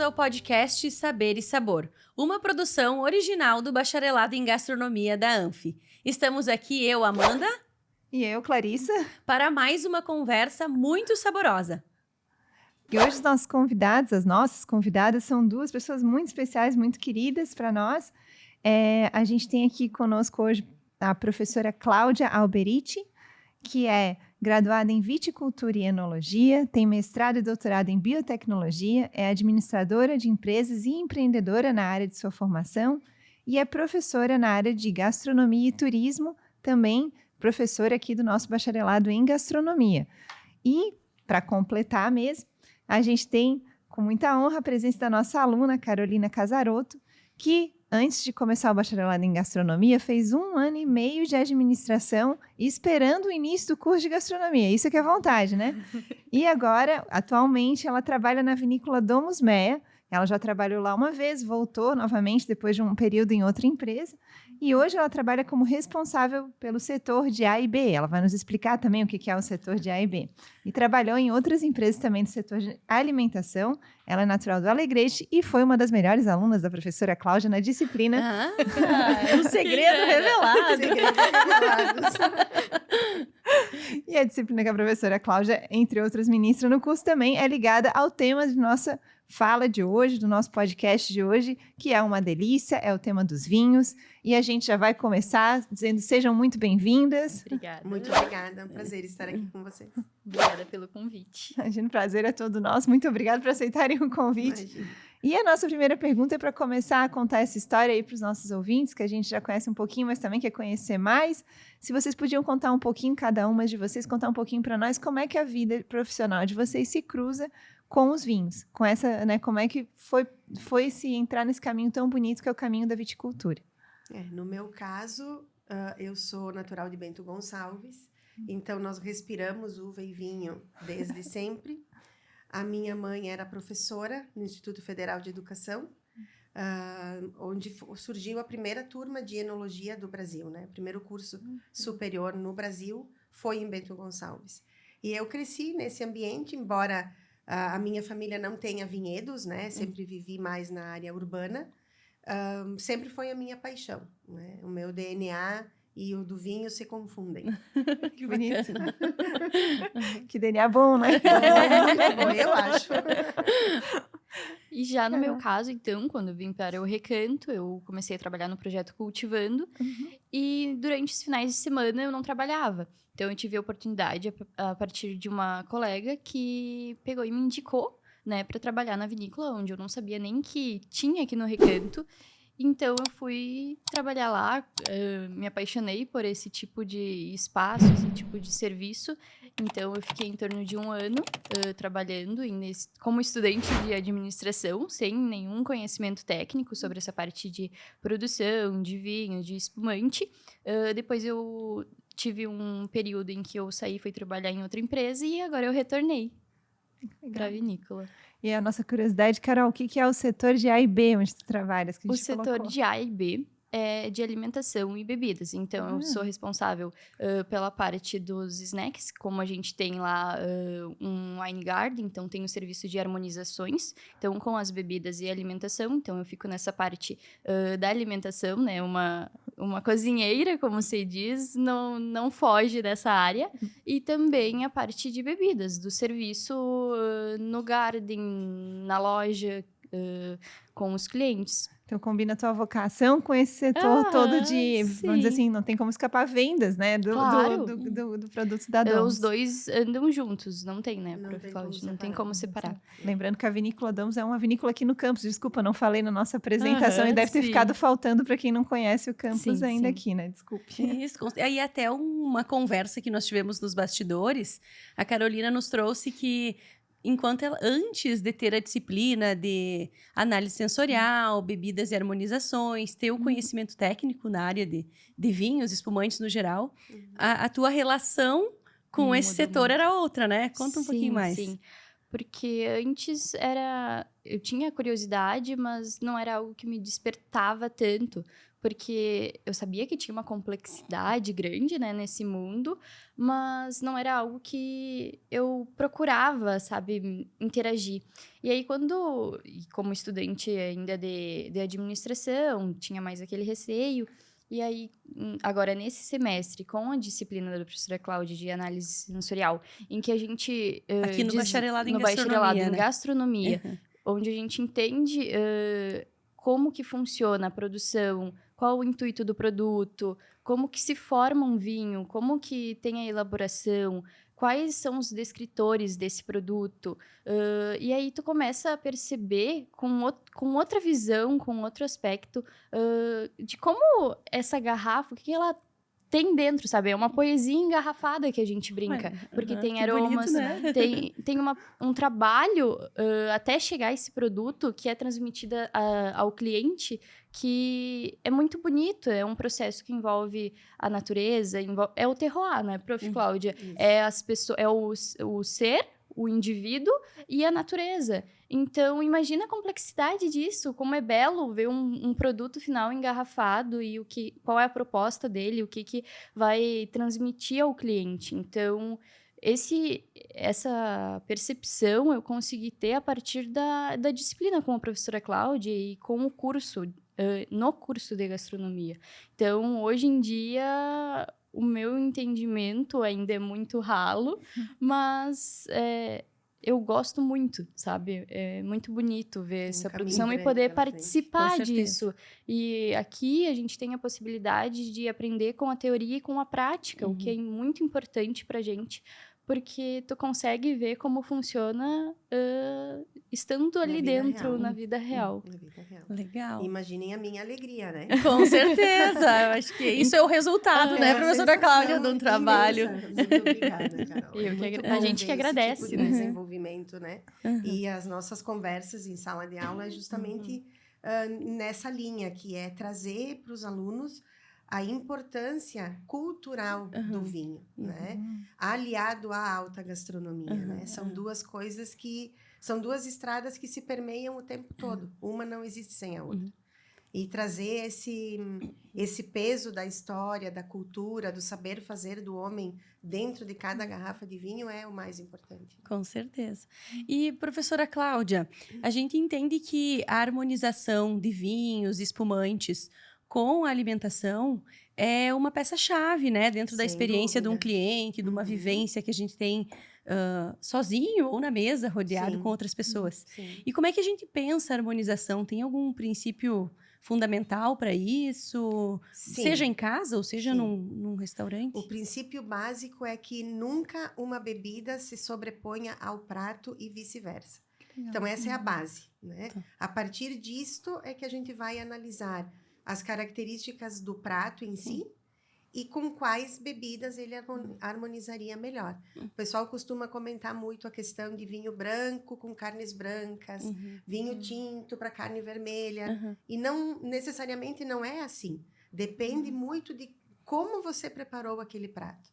ao podcast Saber e Sabor, uma produção original do Bacharelado em Gastronomia da ANF. Estamos aqui, eu, Amanda, e eu, Clarissa, para mais uma conversa muito saborosa. E hoje os nossos convidados, as nossas convidadas, são duas pessoas muito especiais, muito queridas para nós. A gente tem aqui conosco hoje a professora Cláudia Alberiti, que é graduada em Viticultura e Enologia, tem mestrado e doutorado em Biotecnologia, é administradora de empresas e empreendedora na área de sua formação e é professora na área de Gastronomia e Turismo, também professora aqui do nosso bacharelado em Gastronomia. E, para completar mesmo, a gente tem, com muita honra, a presença da nossa aluna, Carolina Casarotto, que, antes de começar o bacharelado em gastronomia, fez 1 ano e meio de administração esperando o início do curso de gastronomia. Isso que é vontade, né? E agora, atualmente, ela trabalha na vinícola Domus Mea. Ela já trabalhou lá uma vez, voltou novamente depois de um período em outra empresa. E hoje ela trabalha como responsável pelo setor de A e B. Ela vai nos explicar também o que é o setor de A e B. E trabalhou em outras empresas também do setor de alimentação. Ela é natural do Alegrete e foi uma das melhores alunas da professora Cláudia na disciplina. O segredo revelado. E a disciplina que a professora Cláudia, entre outras, ministra no curso também é ligada ao tema de nossa fala de hoje, do nosso podcast de hoje, que é uma delícia, é o tema dos vinhos. E a gente já vai começar dizendo sejam muito bem-vindas. Obrigada. Muito obrigada, é um prazer estar aqui com vocês. Obrigada pelo convite. Imagina, o prazer é todo nosso. Muito obrigada por aceitarem o convite. Imagina. E a nossa primeira pergunta é para começar a contar essa história aí para os nossos ouvintes, que a gente já conhece um pouquinho, mas também quer conhecer mais. Se vocês podiam contar um pouquinho, cada uma de vocês, contar um pouquinho para nós como é que a vida profissional de vocês se cruza com os vinhos, com essa, né, como é que foi se entrar nesse caminho tão bonito que é o caminho da viticultura. No meu caso, eu sou natural de Bento Gonçalves, então nós respiramos uva e vinho desde sempre. A minha mãe era professora no Instituto Federal de Educação, onde surgiu a primeira turma de enologia do Brasil, né? O primeiro curso superior no Brasil foi em Bento Gonçalves. E eu cresci nesse ambiente, embora a minha família não tenha vinhedos, né? Sempre vivi mais na área urbana. Sempre foi a minha paixão, né? O meu DNA e o do vinho se confundem. Que bonito. Que DNA bom, né? Bom, eu acho. E já no meu caso, então, quando eu vim para o Recanto, eu comecei a trabalhar no projeto Cultivando. E durante os finais de semana eu não trabalhava. Então eu tive a oportunidade, a partir de uma colega que pegou e me indicou, né, para trabalhar na vinícola, onde eu não sabia nem que tinha aqui no Recanto. Então, eu fui trabalhar lá, me apaixonei por esse tipo de espaço, esse tipo de serviço. Então, eu fiquei em torno de 1 ano trabalhando como estudante de administração, sem nenhum conhecimento técnico sobre essa parte de produção, de vinho, de espumante. Depois, eu tive um período em que eu saí, fui trabalhar em outra empresa e agora eu retornei para a vinícola. E a nossa curiosidade, Carol, o que é o setor de A e B, onde tu trabalhas? Que a O gente setor colocou? de A e B é de alimentação e bebidas. Então, eu sou responsável pela parte dos snacks, como a gente tem lá um wine garden, então tem o serviço de harmonizações, então com as bebidas e alimentação. Então, eu fico nessa parte da alimentação, né? Uma cozinheira, como se diz, não foge dessa área. E também a parte de bebidas, do serviço no garden, na loja, com os clientes. Então, combina a tua vocação com esse setor todo de, vamos dizer sim. assim, não tem como escapar vendas, né? Do produto da Domus. Os dois andam juntos, não tem, né, Não Prof. tem Cláudia? como Não tem como separar. Lembrando que a vinícola Domus é uma vinícola aqui no campus. Desculpa, não falei na nossa apresentação e deve ter ficado faltando para quem não conhece o campus ainda aqui, né? Desculpe. Isso. Aí até uma conversa que nós tivemos nos bastidores, a Carolina nos trouxe que enquanto ela, antes de ter a disciplina de análise sensorial, bebidas e harmonizações, ter o conhecimento técnico na área de vinhos, espumantes no geral, a tua relação com esse setor era outra, né? Conta um pouquinho mais. Sim, porque antes eu tinha curiosidade, mas não era algo que me despertava tanto, porque eu sabia que tinha uma complexidade grande, né, nesse mundo, mas não era algo que eu procurava, sabe, interagir. E aí, como estudante ainda de administração, tinha mais aquele receio. E aí, agora nesse semestre, com a disciplina da professora Cláudia de análise sensorial, em que a gente... Aqui no bacharelado em no bacharelado em né? gastronomia, onde a gente entende como que funciona a produção, qual o intuito do produto, como que se forma um vinho, como que tem a elaboração, quais são os descritores desse produto. E aí tu começa a perceber com outra visão, com outro aspecto, de como essa garrafa, o que ela tem dentro, sabe? É uma poesia engarrafada que a gente brinca. Porque tem aromas, bonito, né? tem um trabalho até chegar esse produto que é transmitido ao cliente, que é muito bonito. É um processo que envolve a natureza, é o terroir, né, Prof. Cláudia? É as pessoas, é o ser, o indivíduo e a natureza. Então, imagina a complexidade disso, como é belo ver um produto final engarrafado e qual é a proposta dele, o que vai transmitir ao cliente. Então, essa percepção eu consegui ter a partir da disciplina com a professora Cláudia e com o curso, no curso de gastronomia. Então, hoje em dia, o meu entendimento ainda é muito ralo, mas eu gosto muito, sabe? É muito bonito ver essa produção e poder participar disso. E aqui a gente tem a possibilidade de aprender com a teoria e com a prática, o que é muito importante pra gente, porque tu consegue ver como funciona estando ali dentro, na vida real. Na vida real. Legal. Imaginem a minha alegria, né? Com certeza. Eu acho que isso é o resultado, né, professora Cláudia, de um trabalho. Muito obrigada, Carol. A gente que agradece, esse tipo de desenvolvimento, né? E as nossas conversas em sala de aula é justamente nessa linha, que é trazer para os alunos a importância cultural do vinho, né? Aliado à alta gastronomia, né? São duas coisas são duas estradas que se permeiam o tempo todo. Uma não existe sem a outra. E trazer esse peso da história, da cultura, do saber fazer do homem dentro de cada garrafa de vinho é o mais importante. Com certeza. E, professora Cláudia, a gente entende que a harmonização de vinhos, espumantes, com a alimentação é uma peça-chave, né? Dentro da experiência de um cliente, de uma vivência que a gente tem sozinho ou na mesa, rodeado com outras pessoas. E como é que a gente pensa a harmonização? Tem algum princípio fundamental para isso? Seja em casa ou seja num restaurante? O princípio básico é que nunca uma bebida se sobreponha ao prato e vice-versa. Então, essa é a base, né? A partir disto é que a gente vai analisar as características do prato em si e com quais bebidas ele harmonizaria melhor. O pessoal costuma comentar muito a questão de vinho branco com carnes brancas, vinho tinto para carne vermelha, e não necessariamente não é assim. Depende muito de como você preparou aquele prato.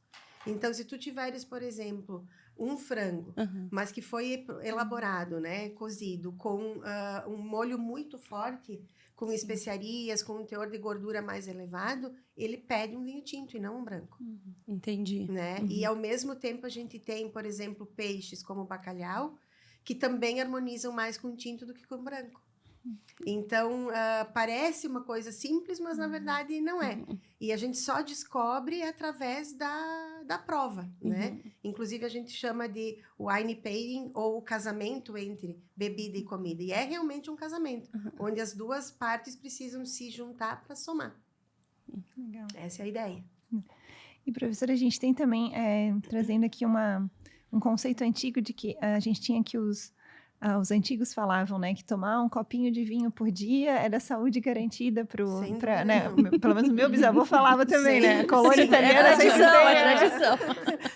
Então, se tu tiveres, por exemplo, um frango, mas que foi elaborado, né, cozido, com um molho muito forte, com especiarias, com um teor de gordura mais elevado, ele pede um vinho tinto e não um branco. Entendi. Né? E, ao mesmo tempo, a gente tem, por exemplo, peixes como o bacalhau, que também harmonizam mais com tinto do que com branco. Então, parece uma coisa simples, mas, na verdade, não é. E a gente só descobre através da prova, né? Inclusive, a gente chama de wine pairing, ou o casamento entre bebida e comida. E é realmente um casamento, onde as duas partes precisam se juntar para somar. Legal. Essa é a ideia. E, professora, a gente tem também, trazendo aqui um conceito antigo de que a gente tinha que os antigos falavam, né, que tomar um copinho de vinho por dia era saúde garantida para, né, pelo menos o meu bisavô falava também, né, a colônia italiana, é tradição.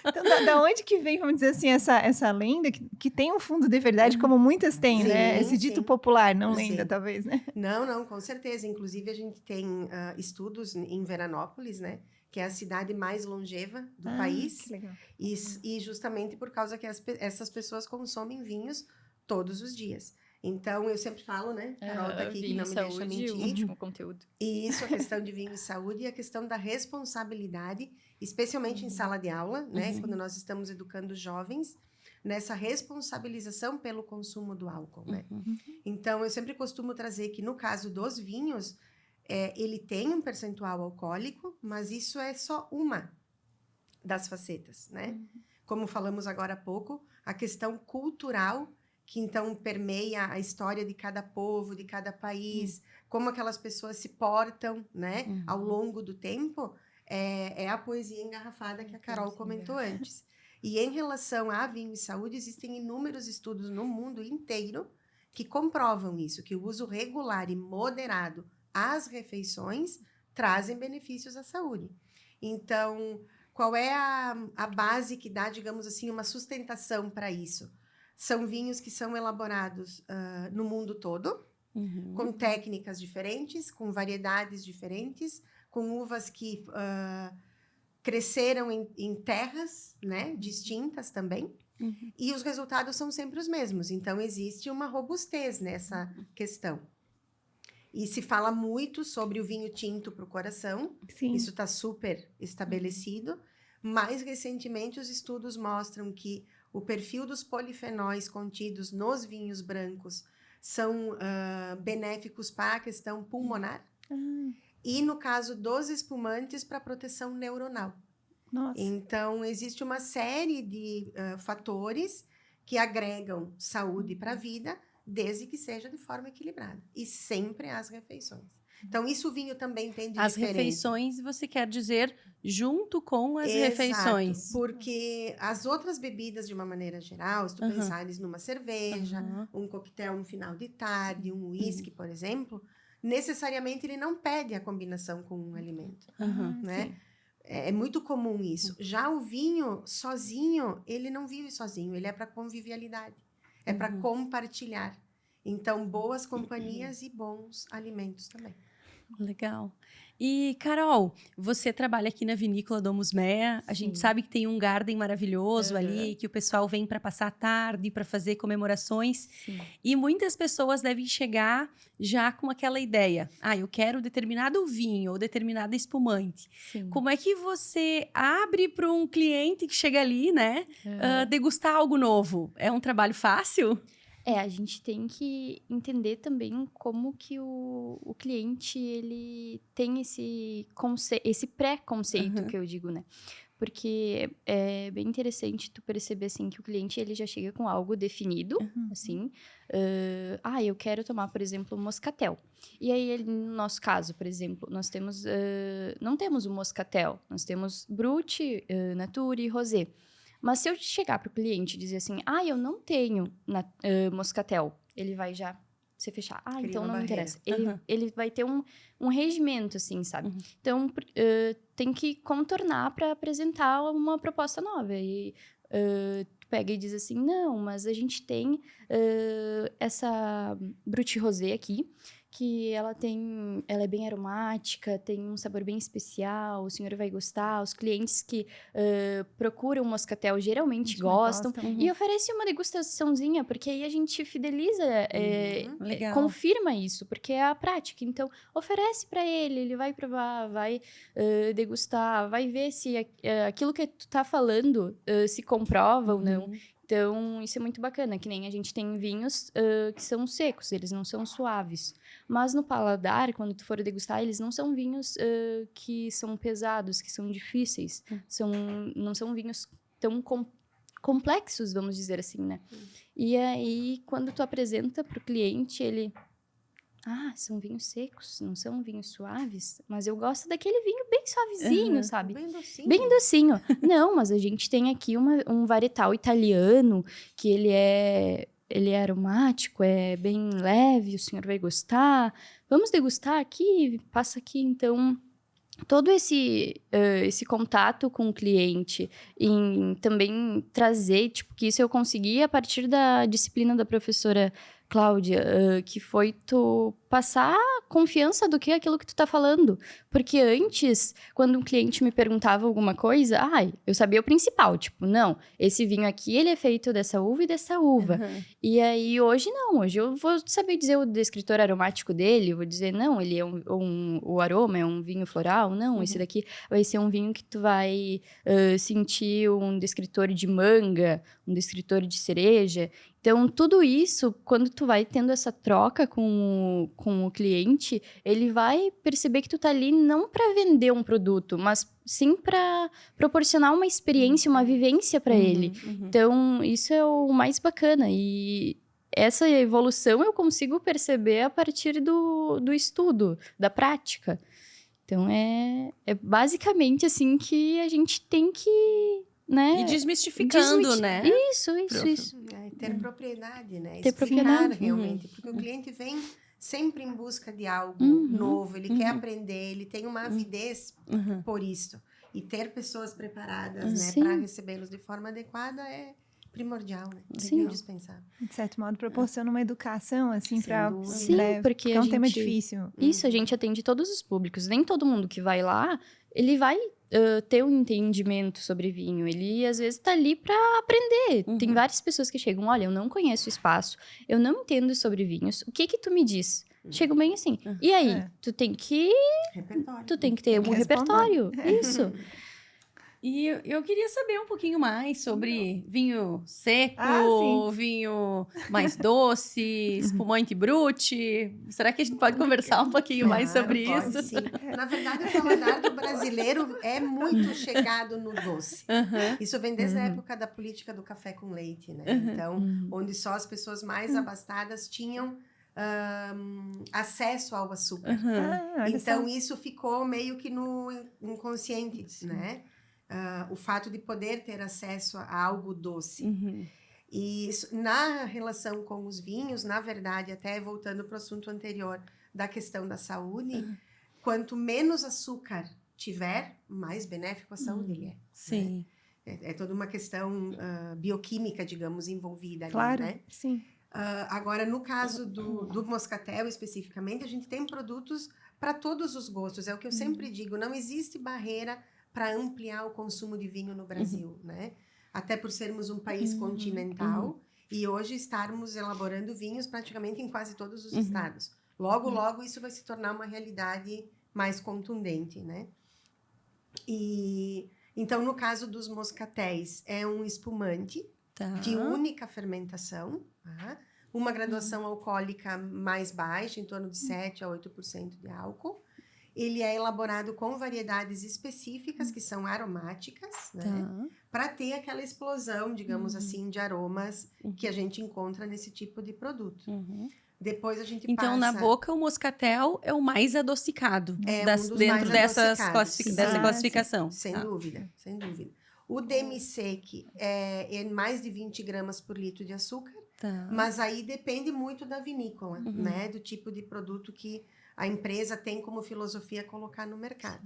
Então, da onde que vem, vamos dizer assim, essa lenda que tem um fundo de verdade, como muitas têm, né, esse dito popular, não lenda, talvez, né? Não, com certeza. Inclusive, a gente tem estudos em Veranópolis, né, que é a cidade mais longeva do país, que legal. E justamente por causa que essas pessoas consomem vinhos todos os dias. Então, eu sempre falo, né? Carol tá aqui que não me deixa mentir. O último conteúdo. E isso, a questão de vinho e saúde e a questão da responsabilidade, especialmente em sala de aula, né? Quando nós estamos educando jovens, nessa responsabilização pelo consumo do álcool, né? Então, eu sempre costumo trazer que, no caso dos vinhos, ele tem um percentual alcoólico, mas isso é só uma das facetas, né? Como falamos agora há pouco, a questão cultural, que então permeia a história de cada povo, de cada país, como aquelas pessoas se portam, né, ao longo do tempo, é a poesia engarrafada que a Carol comentou antes. E em relação a vinho e saúde, existem inúmeros estudos no mundo inteiro que comprovam isso, que o uso regular e moderado às refeições trazem benefícios à saúde. Então, qual é a base que dá, digamos assim, uma sustentação para isso? São vinhos que são elaborados no mundo todo, com técnicas diferentes, com variedades diferentes, com uvas que cresceram em terras, né, distintas também. E os resultados são sempre os mesmos. Então, existe uma robustez nessa questão. E se fala muito sobre o vinho tinto para o coração. Sim. Isso está super estabelecido. Mais recentemente, os estudos mostram que o perfil dos polifenóis contidos nos vinhos brancos são benéficos para a questão pulmonar. E, no caso dos espumantes, para a proteção neuronal. Nossa. Então, existe uma série de fatores que agregam saúde para a vida, desde que seja de forma equilibrada. E sempre às refeições. Então, isso o vinho também tem de As diferente. refeições, você quer dizer junto com as Exato, refeições. Porque as outras bebidas, de uma maneira geral, se tu pensares numa cerveja, um coquetel no final de tarde, um uísque, por exemplo, necessariamente ele não pede a combinação com um alimento, né? É muito comum isso. Já o vinho, sozinho, ele não vive sozinho, ele é para convivialidade, é para compartilhar. Então, boas companhias e bons alimentos também. Legal. E, Carol, você trabalha aqui na Vinícola Domus Mea. A gente sabe que tem um garden maravilhoso ali, que o pessoal vem para passar a tarde, para fazer comemorações. Sim. E muitas pessoas devem chegar já com aquela ideia. Eu quero determinado vinho ou determinada espumante. Sim. Como é que você abre para um cliente que chega ali, né, degustar algo novo? É um trabalho fácil? A gente tem que entender também como que o cliente, ele tem esse pré-conceito que eu digo, né? Porque é bem interessante tu perceber, assim, que o cliente, ele já chega com algo definido, assim. Eu quero tomar, por exemplo, um moscatel. E aí, no nosso caso, por exemplo, nós temos... não temos o moscatel, nós temos Brut, Nature e Rosé. Mas se eu chegar para o cliente e dizer assim, eu não tenho moscatel, ele vai já se fechar. Então não me interessa. Ele vai ter um regimento, assim, sabe? Então, tem que contornar para apresentar uma proposta nova. E tu pega e diz assim, não, mas a gente tem essa Brut Rosé aqui, que ela é bem aromática, tem um sabor bem especial, o senhor vai gostar. Os clientes que procuram moscatel geralmente gostam. E oferece uma degustaçãozinha, porque aí a gente fideliza, confirma isso, porque é a prática. Então, oferece para ele vai provar, vai degustar, vai ver se aquilo que tu tá falando se comprova ou não. Então, isso é muito bacana, que nem a gente tem vinhos que são secos, eles não são suaves. Mas no paladar, quando tu for degustar, eles não são vinhos que são pesados, que são difíceis. Não são vinhos tão complexos, vamos dizer assim, né? E aí, quando tu apresenta para o cliente, ele... são vinhos secos, não são vinhos suaves, mas eu gosto daquele vinho bem suavezinho, sabe? Bem docinho. Bem docinho. Não, mas a gente tem aqui um varietal italiano, que ele é aromático, é bem leve, o senhor vai gostar. Vamos degustar aqui? Passa aqui, então... Todo esse contato com o cliente, em também trazer, que isso eu consegui a partir da disciplina da professora Cláudia, que foi tu passar confiança do que aquilo que tu tá falando. Porque antes, quando um cliente me perguntava alguma coisa, eu sabia o principal. Tipo, não, esse vinho aqui, ele é feito dessa uva e dessa uva. Uhum. E aí, hoje não. Hoje eu vou saber dizer o descritor aromático dele. Eu vou dizer, não, ele é o aroma é um vinho floral. Não, esse daqui vai ser um vinho que tu vai sentir um descritor de manga, um descritor de cereja. Então, tudo isso, quando tu vai tendo essa troca com o cliente, ele vai perceber que tu tá ali não para vender um produto, mas sim para proporcionar uma experiência, uma vivência para ele. Então, isso é o mais bacana. E essa evolução eu consigo perceber a partir do estudo, da prática. Então, é basicamente assim que a gente tem que... né? E desmistificando, né? Isso. Ter propriedade, né? Ter Explicar propriedade. realmente. Porque o cliente vem sempre em busca de algo novo, ele quer aprender, ele tem uma avidez por isso. E ter pessoas preparadas, né, para recebê-los de forma adequada é primordial, né? É indispensável. De certo modo, proporciona uma educação, assim, para... Sim, porque é um tema difícil. Isso, a gente atende todos os públicos. Nem todo mundo que vai lá, ele vai ter um entendimento sobre vinho. Ele, às vezes, tá ali para aprender. Tem várias pessoas que chegam, olha, eu não conheço o espaço, eu não entendo sobre vinhos, o que tu me diz? Chegam bem assim. E aí, tu tem que... Tu tem que ter um repertório. Isso. E eu queria saber um pouquinho mais sobre vinho seco, vinho mais doce, espumante brute. Será que a gente pode conversar um pouquinho mais sobre isso? Sim. Na verdade, o paladar do brasileiro é muito chegado no doce. Isso vem desde a época da política do café com leite, né? Então, onde só as pessoas mais abastadas tinham acesso ao açúcar. Então, isso ficou meio que no inconsciente, né? O fato de poder ter acesso a algo doce. E isso, na relação com os vinhos, na verdade, até voltando para o assunto anterior da questão da saúde, quanto menos açúcar tiver, mais benéfico a saúde ele é. Sim. Né? É toda uma questão bioquímica, digamos, envolvida ali, Claro, né? sim. Agora, no caso do moscatel, especificamente, a gente tem produtos para todos os gostos. É o que eu sempre digo, não existe barreira para ampliar o consumo de vinho no Brasil, né? Até por sermos um país continental e hoje estarmos elaborando vinhos praticamente em quase todos os estados. Logo, logo, isso vai se tornar uma realidade mais contundente, né? E então, no caso dos moscatéis, é um espumante de única fermentação, tá? Uma graduação alcoólica mais baixa, em torno de 7 a 8% de álcool. Ele é elaborado com variedades específicas, que são aromáticas, né? Para ter aquela explosão, digamos assim, de aromas que a gente encontra nesse tipo de produto. Depois a gente passa... Então, na boca, o moscatel é o mais adocicado dos dentro mais dessa adocicados. classificação. Sem dúvida, sem dúvida. O demi-sec é mais de 20 gramas por litro de açúcar, mas aí depende muito da vinícola, né? Do tipo de produto que a empresa tem como filosofia colocar no mercado.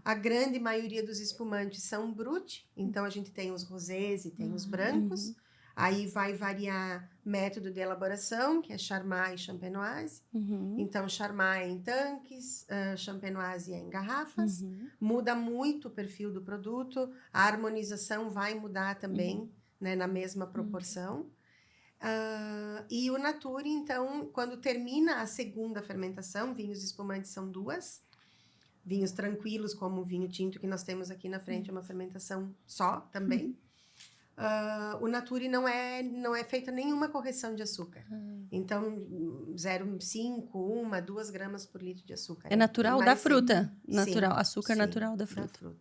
A grande maioria dos espumantes são brut, então a gente tem os rosés e tem os brancos. Aí vai variar método de elaboração, que é Charmat e Champenoise. Então, Charmat é em tanques, Champenoise é em garrafas. Muda muito o perfil do produto, a harmonização vai mudar também, né, na mesma proporção. E o Nature, então, quando termina a segunda fermentação, vinhos espumantes são 2. Vinhos tranquilos, como o vinho tinto que nós temos aqui na frente, é uma fermentação só também. O Nature não é feita nenhuma correção de açúcar. Então, 0,5, 1, 2 gramas por litro de açúcar. É natural da fruta. Sim, açúcar natural da fruta.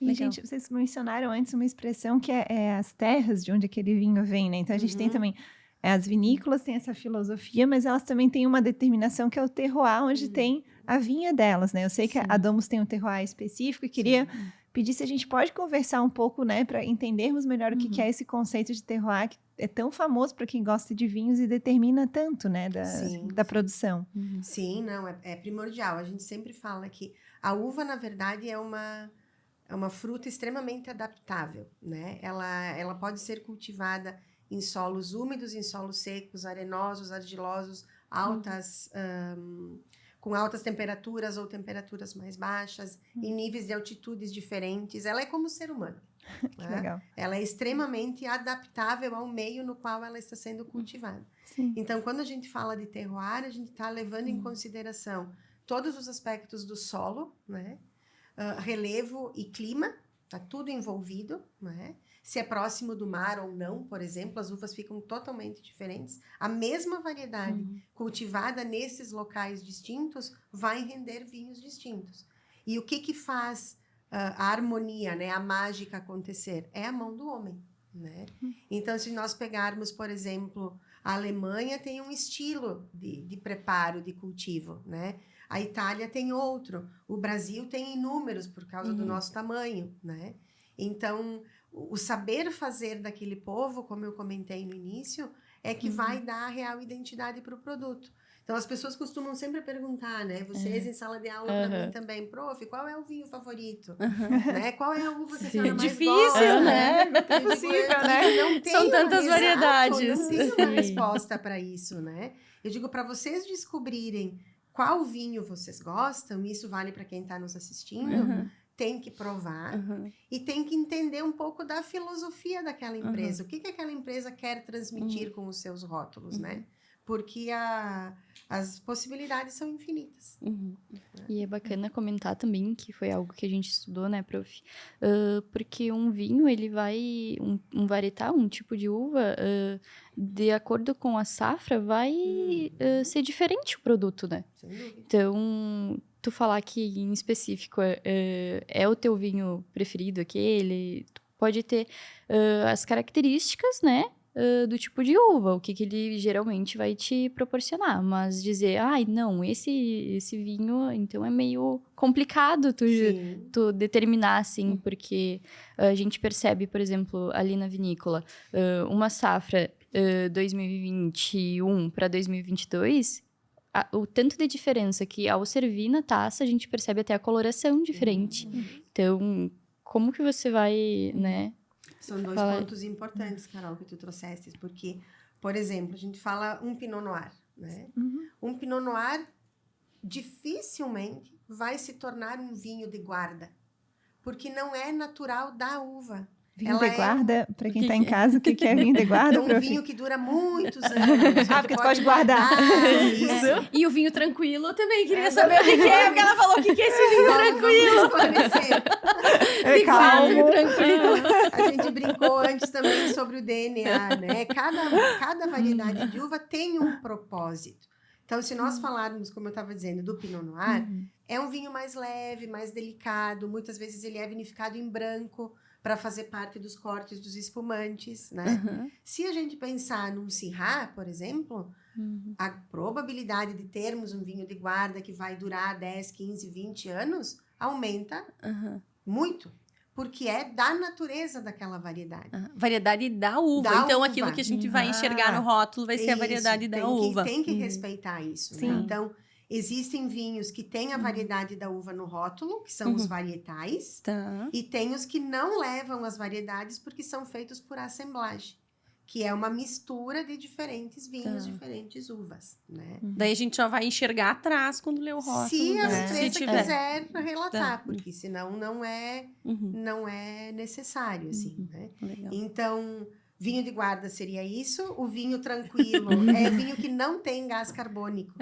E, gente, vocês mencionaram antes uma expressão que é as terras de onde aquele vinho vem, né? Então, a gente tem também... as vinícolas têm essa filosofia, mas elas também têm uma determinação que é o terroir, onde tem a vinha delas, né? Eu sei que a Domus tem um terroir específico e queria pedir se a gente pode conversar um pouco, né? Para entendermos melhor o que é esse conceito de terroir, que é tão famoso para quem gosta de vinhos e determina tanto, né? Da produção. Sim, não, é primordial. A gente sempre fala que a uva, na verdade, é uma fruta extremamente adaptável, né? Ela pode ser cultivada em solos úmidos, em solos secos, arenosos, argilosos, com altas temperaturas ou temperaturas mais baixas, em níveis de altitudes diferentes. Ela é como o ser humano. Que legal. Ela é extremamente adaptável ao meio no qual ela está sendo cultivada. Sim. Então, quando a gente fala de terroir, a gente está levando em consideração todos os aspectos do solo, né? Relevo e clima, está tudo envolvido, né? Se é próximo do mar ou não, por exemplo, as uvas ficam totalmente diferentes. A mesma variedade cultivada nesses locais distintos vai render vinhos distintos. E o que faz a harmonia, né, a mágica acontecer? É a mão do homem, né? Então, se nós pegarmos, por exemplo, a Alemanha tem um estilo de preparo, de cultivo, né? A Itália tem outro. O Brasil tem inúmeros por causa do nosso tamanho, né? Então, o saber fazer daquele povo, como eu comentei no início, é que vai dar a real identidade para o produto. Então, as pessoas costumam sempre perguntar, né? Vocês em sala de aula, para mim também, prof, qual é o vinho favorito? Né? Qual é a uva que a senhora mais Difícil, gosta? né? É possível, né? Não tem São tantas exato, variedades. não tem uma resposta para isso, né? Eu digo, para vocês descobrirem qual vinho vocês gostam, e isso vale para quem está nos assistindo, tem que provar e tem que entender um pouco da filosofia daquela empresa. O que aquela empresa quer transmitir com os seus rótulos, né? Porque as possibilidades são infinitas. E é bacana comentar também, que foi algo que a gente estudou, né, prof? Porque um vinho, ele vai... Um varietal, um tipo de uva, de acordo com a safra, vai ser diferente o produto, né? Sem dúvida. Então, tu falar que em específico é o teu vinho preferido aquele, tu pode ter as características, né? Do tipo de uva, o que ele geralmente vai te proporcionar. Mas dizer, não, esse vinho, então é meio complicado tu determinar, assim, porque a gente percebe, por exemplo, ali na vinícola, uma safra 2021 para 2022, o tanto de diferença que ao servir na taça, a gente percebe até a coloração diferente. Então, como que você vai, né? São dois pontos importantes, Carol, que tu trouxeste, porque, por exemplo, a gente fala um Pinot Noir, né? Um Pinot Noir dificilmente vai se tornar um vinho de guarda, porque não é natural da uva. Vinho de guarda, para quem está em casa, o que é vinho de guarda? É um vinho que dura muitos anos. Porque tu pode guardar. Isso. E o vinho tranquilo, eu também queria saber o que é, porque ela falou o que é esse vinho tranquilo. Vamos esclarecer. Calmo. Tranquilo. A gente brincou antes também sobre o DNA, né? Cada variedade de uva tem um propósito. Então, se nós falarmos, como eu estava dizendo, do Pinot Noir, é um vinho mais leve, mais delicado. Muitas vezes ele é vinificado em branco para fazer parte dos cortes dos espumantes, né? Se a gente pensar num Syrah, por exemplo, a probabilidade de termos um vinho de guarda que vai durar 10, 15, 20 anos aumenta muito, porque é da natureza daquela variedade. Variedade da uva. Então, aquilo que a gente vai enxergar no rótulo vai ser a variedade da uva. Tem que respeitar isso. Né? Então, existem vinhos que têm a variedade da uva no rótulo, que são os varietais, e tem os que não levam as variedades porque são feitos por assemblagem, que é uma mistura de diferentes vinhos, diferentes uvas, né? Daí a gente já vai enxergar atrás quando lê o rótulo. Se a né? empresa Se tiver. quiser relatar, porque senão não é necessário, assim, né? Legal. Então, vinho de guarda seria isso. O vinho tranquilo é vinho que não tem gás carbônico.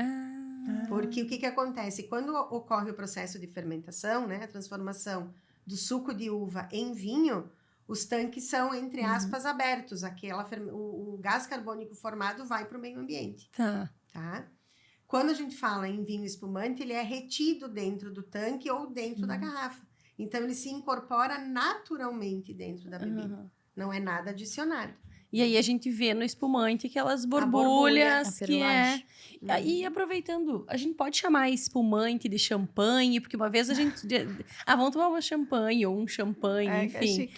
Porque o que acontece? Quando ocorre o processo de fermentação, né, a transformação do suco de uva em vinho, os tanques são, entre aspas, abertos. O gás carbônico formado vai para o meio ambiente. Tá? Quando a gente fala em vinho espumante, ele é retido dentro do tanque ou dentro da garrafa. Então, ele se incorpora naturalmente dentro da bebida. Não é nada adicionado. E aí a gente vê no espumante aquelas borbulhas a que é... E aproveitando, a gente pode chamar espumante de champanhe, porque uma vez a gente... vamos tomar uma champanhe ou um champanhe, enfim.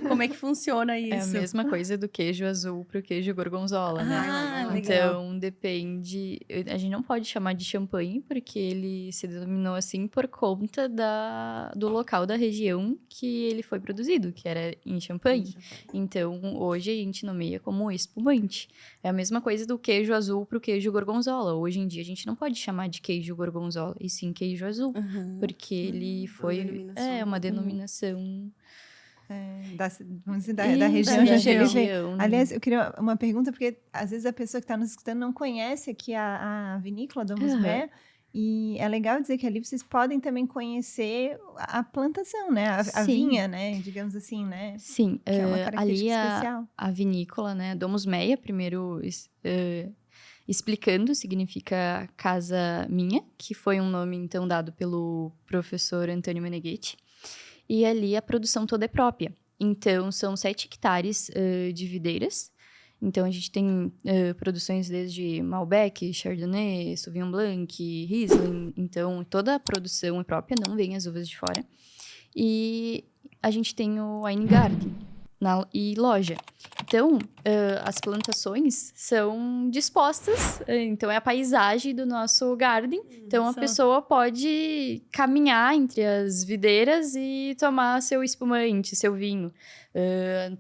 Como é que funciona isso? É a mesma coisa do queijo azul pro queijo gorgonzola, né? Legal. Então, depende... A gente não pode chamar de champanhe, porque ele se denominou assim por conta do local da região que ele foi produzido, que era em Champagne. Então, hoje a gente gente nomeia como espumante. É a mesma coisa do queijo azul pro queijo gorgonzola. Hoje em dia, a gente não pode chamar de queijo gorgonzola, e sim queijo azul. Porque ele foi uma denominação... vamos dizer, da região da de onde ele região. veio. Aliás, eu queria uma pergunta, porque às vezes a pessoa que está nos escutando não conhece aqui a vinícola Domus Bé, e é legal dizer que ali vocês podem também conhecer a plantação, né? A vinha, né? Digamos assim, né? Sim, Que é uma característica ali especial. a vinícola, né? Domus Meia, primeiro explicando, significa casa minha, que foi um nome então dado pelo professor Antônio Meneghetti. E ali a produção toda é própria. Então, são 7 hectares de videiras. Então, a gente tem produções desde Malbec, Chardonnay, Sauvignon Blanc, Riesling. Então, toda a produção é própria, não vem as uvas de fora. E a gente tem o Wine Garden e loja. Então, as plantações são dispostas, então é a paisagem do nosso garden. Então, a pessoa pode caminhar entre as videiras e tomar seu espumante, seu vinho.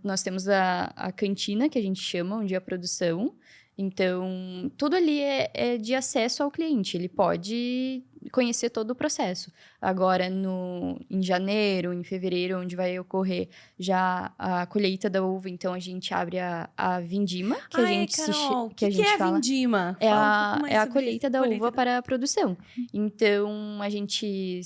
Nós temos a cantina, que a gente chama, onde é a produção. Então, tudo ali é de acesso ao cliente. Ele pode conhecer todo o processo. Agora, em janeiro, em fevereiro, onde vai ocorrer já a colheita da uva, então a gente abre a vindima, que a gente Carol, que a gente é a fala. vindima? É Fala um pouco mais a sobre colheita isso. da uva para a produção. Então, a gente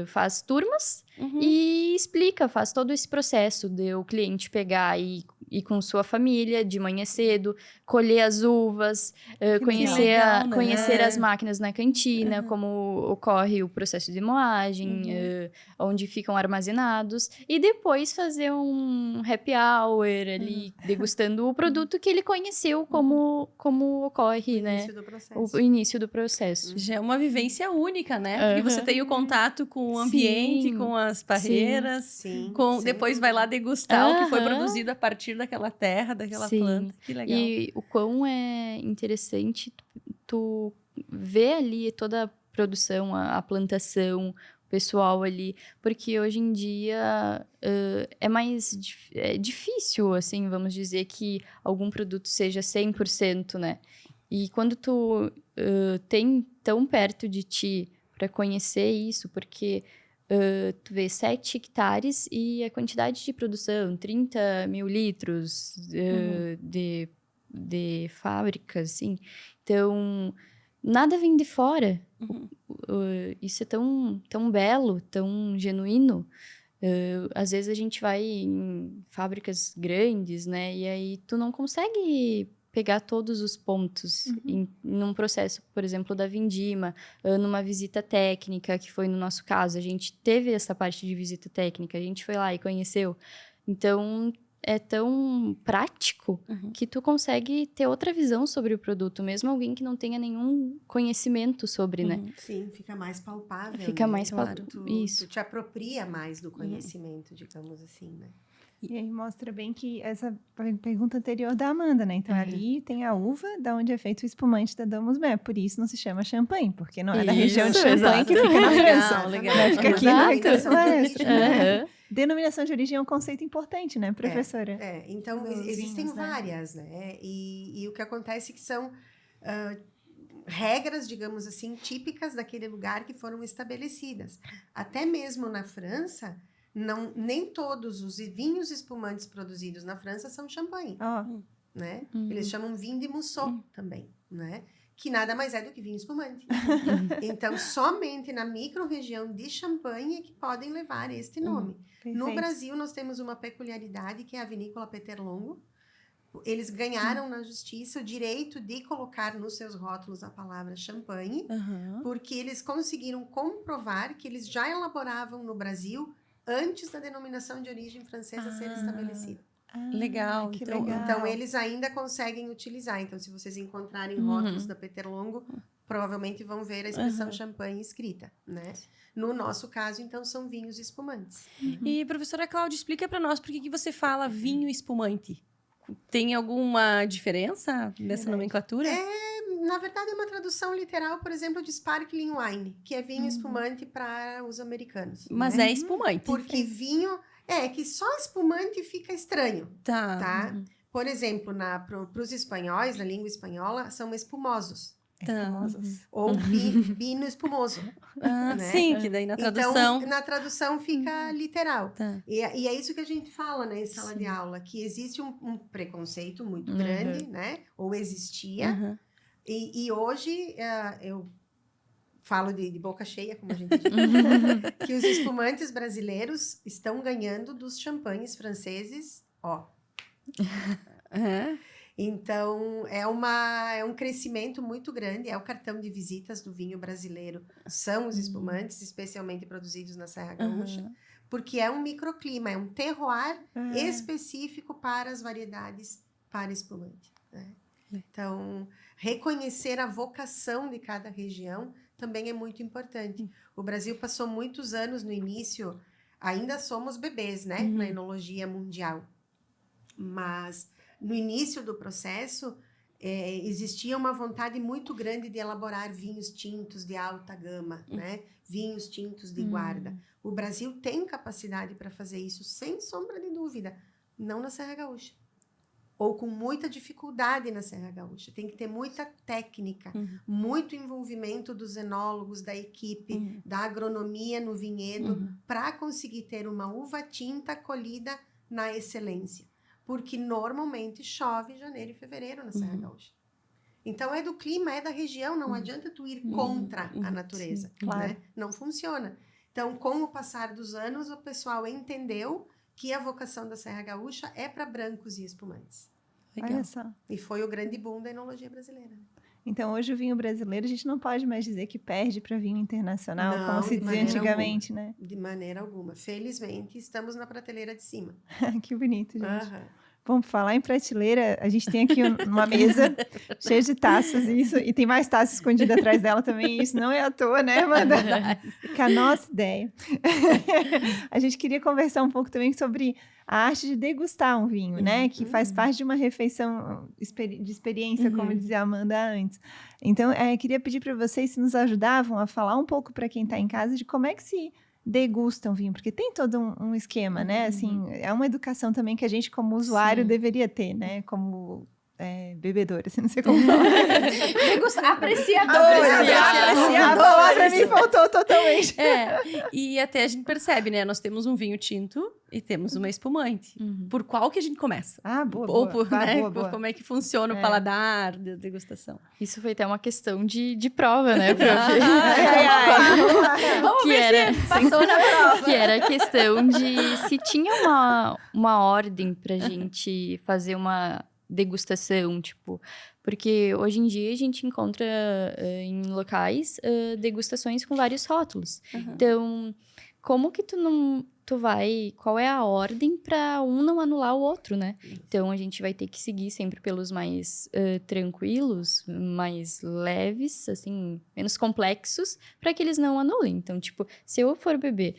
faz turmas e explica, faz todo esse processo de o cliente pegar e ir com sua família de manhã cedo, colher as uvas, conhecer as máquinas na cantina, como ocorre o processo de moagem, onde ficam armazenados, e depois fazer um happy hour ali, degustando o produto que ele conheceu como ocorre, né? O início do processo. Já é uma vivência única, né? Porque você tem o contato com o ambiente, com as parreiras, depois vai lá degustar o que foi produzido a partir daquela terra, daquela planta. Que legal. E o quão é interessante tu ver ali toda a produção, a plantação, o pessoal ali, porque hoje em dia é mais difícil, assim, vamos dizer, que algum produto seja 100%, né? E quando tu tem tão perto de ti para conhecer isso, porque tu vê 7 hectares e a quantidade de produção, 30 mil litros de fábricas, assim. Então, nada vem de fora. Isso é tão belo, tão genuíno. Às vezes a gente vai em fábricas grandes, né? E aí tu não consegue pegar todos os pontos num processo, por exemplo, da vindima, numa visita técnica, que foi no nosso caso. A gente teve essa parte de visita técnica, a gente foi lá e conheceu. Então, é tão prático que tu consegue ter outra visão sobre o produto, mesmo alguém que não tenha nenhum conhecimento sobre, né? Sim, fica mais palpável. Fica mais palpável. Isso. Tu te apropria mais do conhecimento, digamos assim, né? E aí mostra bem que essa pergunta anterior da Amanda, né? Então, ali tem a uva da onde é feito o espumante da Domus Bé. Por isso não se chama champanhe, porque não é da região de Champagne que fica na França. Legal. Né? Fica aqui no Recurso Maestro. Né? Denominação de origem é um conceito importante, né, professora? Então, existem vinhos, várias, né? E o que acontece é que são regras, digamos assim, típicas daquele lugar que foram estabelecidas. Até mesmo na França, nem todos os vinhos espumantes produzidos na França são champanhe, né? Eles chamam vinho de Mousseau também, né? Que nada mais é do que vinho espumante. Então, somente na micro-região de Champagne é que podem levar este nome. No Brasil, nós temos uma peculiaridade, que é a vinícola Peterlongo. Eles ganharam na justiça o direito de colocar nos seus rótulos a palavra champanhe, porque eles conseguiram comprovar que eles já elaboravam no Brasil antes da denominação de origem francesa ser estabelecida. Legal. Então, eles ainda conseguem utilizar. Então, se vocês encontrarem rótulos da Peterlongo, provavelmente vão ver a expressão champanhe escrita, né? No nosso caso, então, são vinhos espumantes. E, professora Cláudia, explica para nós por que você fala vinho espumante. Tem alguma diferença nessa nomenclatura? Na verdade, é uma tradução literal, por exemplo, de sparkling wine, que é vinho espumante para os americanos. Mas né? é espumante. Porque vinho... que só espumante fica estranho, tá? por exemplo, para os espanhóis, na língua espanhola, são espumosos. Famosos. Ou vino espumoso. Ah, né? sim, que daí na tradução... Então, na tradução fica literal. Tá. E é isso que a gente fala, né, em sala de aula, que existe um preconceito muito grande, né? Ou existia. Uhum. E hoje, eu falo de boca cheia, como a gente diz, que os espumantes brasileiros estão ganhando dos champanhes franceses, ó. Uhum. Então, é um crescimento muito grande, é o cartão de visitas do vinho brasileiro. São os espumantes, especialmente produzidos na Serra Gaúcha, porque é um microclima, é um terroir específico para as variedades para espumante. Né? Então, reconhecer a vocação de cada região também é muito importante. O Brasil passou muitos anos no início, ainda somos bebês, né, na enologia mundial, mas no início do processo existia uma vontade muito grande de elaborar vinhos tintos de alta gama, né, vinhos tintos de guarda. O Brasil tem capacidade para fazer isso, sem sombra de dúvida, não na Serra Gaúcha. Ou com muita dificuldade na Serra Gaúcha. Tem que ter muita técnica, muito envolvimento dos enólogos, da equipe, da agronomia no vinhedo, para conseguir ter uma uva tinta colhida na excelência. Porque normalmente chove em janeiro e fevereiro na Serra Gaúcha. Então é do clima, é da região, não adianta tu ir contra a natureza. Sim, claro. Né? Não funciona. Então, com o passar dos anos, o pessoal entendeu que a vocação da Serra Gaúcha é para brancos e espumantes. Legal. Olha só. E foi o grande boom da enologia brasileira. Então, hoje o vinho brasileiro, a gente não pode mais dizer que perde para vinho internacional, Não, como se de dizia maneira antigamente, né? De maneira alguma. Felizmente, estamos na prateleira de cima. Que bonito, gente. Aham. Vamos falar em prateleira, a gente tem aqui uma mesa cheia de taças, isso, e tem mais taças escondidas atrás dela também, isso não é à toa, né, Amanda? Que é a nossa ideia. A gente queria conversar um pouco também sobre a arte de degustar um vinho, né, que faz parte de uma refeição de experiência, como dizia a Amanda antes. Então, queria pedir para vocês se nos ajudavam a falar um pouco para quem está em casa de como é que se degusta um vinho, porque tem todo um esquema, né? Assim, é uma educação também que a gente, como usuário, deveria ter, né? Como bebedor, assim, não sei como falar. Apreciador. A palavra me faltou totalmente. E até a gente percebe, né? Nós temos um vinho tinto e temos uma espumante. Por qual que a gente começa? Boa, Ou boa. por, né, por como é que funciona o paladar da degustação. Isso foi até uma questão de prova, né, prof? Vamos Que ver era- se passou na prova. Que era a questão de se tinha uma ordem pra gente fazer uma degustação, tipo... Porque hoje em dia a gente encontra em locais degustações com vários rótulos. Então, como que tu vai... Qual é a ordem para um não anular o outro, né? Então, a gente vai ter que seguir sempre pelos mais tranquilos, mais leves, assim, menos complexos, para que eles não anulem. Então, tipo, se eu for beber,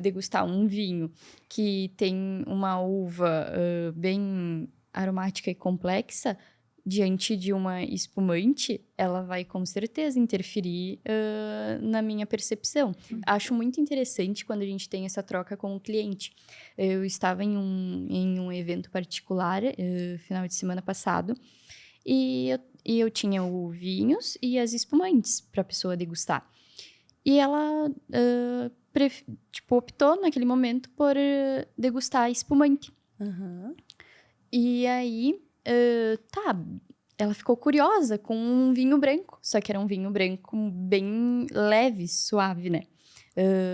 degustar um vinho que tem uma uva bem aromática e complexa, diante de uma espumante, ela vai com certeza interferir na minha percepção. Acho muito interessante quando a gente tem essa troca com o cliente. Eu estava em um evento particular, final de semana passado, e eu tinha o vinhos e as espumantes para a pessoa degustar. E ela optou naquele momento por degustar a espumante. E aí, ela ficou curiosa com um vinho branco. Só que era um vinho branco bem leve, suave, né?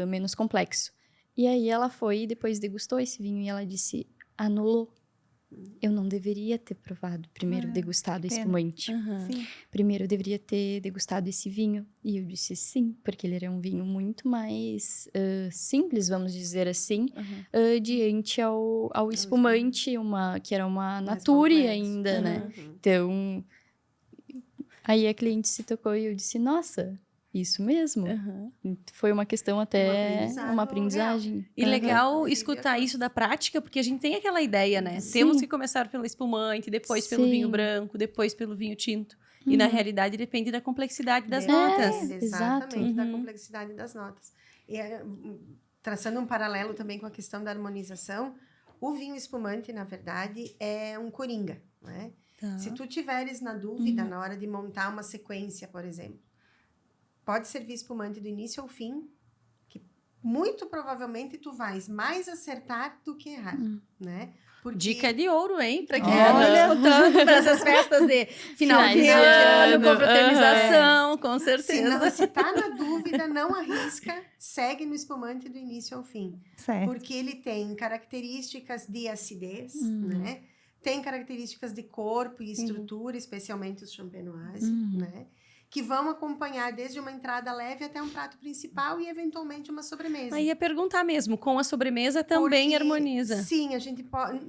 Menos complexo. E aí ela foi e depois degustou esse vinho e ela disse, anulou. Eu não deveria ter provado primeiro, degustado pena. espumante. Sim. Primeiro eu deveria ter degustado esse vinho. E eu disse sim, porque ele era um vinho muito mais simples, vamos dizer assim, diante ao espumante, que era uma Mais nature complexo. ainda, né? Então, aí a cliente se tocou e eu disse, nossa, isso mesmo. Foi uma questão até, uma aprendizagem. E legal Uhum. escutar isso da prática, porque a gente tem aquela ideia, né? Sim. Temos que começar pelo espumante, depois pelo Sim. vinho branco, depois pelo vinho tinto. E na realidade depende da complexidade das notas. Exatamente, Exato. da complexidade das notas. E, traçando um paralelo também com a questão da harmonização, O vinho espumante, na verdade, é um coringa, né? Tá. Se tu tiveres na dúvida na hora de montar uma sequência, por exemplo, pode servir espumante do início ao fim, que muito provavelmente tu vais mais acertar do que errar, né? Porque... Dica de ouro, hein? Pra quem Olha. tá escutando para essas festas de final Finais de de ano, ano. confraternização, com certeza. Se tá na dúvida, não arrisca, segue no espumante do início ao fim. Certo. Porque ele tem características de acidez, né? Tem características de corpo e estrutura, especialmente os champenoises, né? Que vão acompanhar desde uma entrada leve até um prato principal e, eventualmente, uma sobremesa. Aí ia perguntar mesmo, com a sobremesa também Porque, harmoniza. Sim, a gente pode...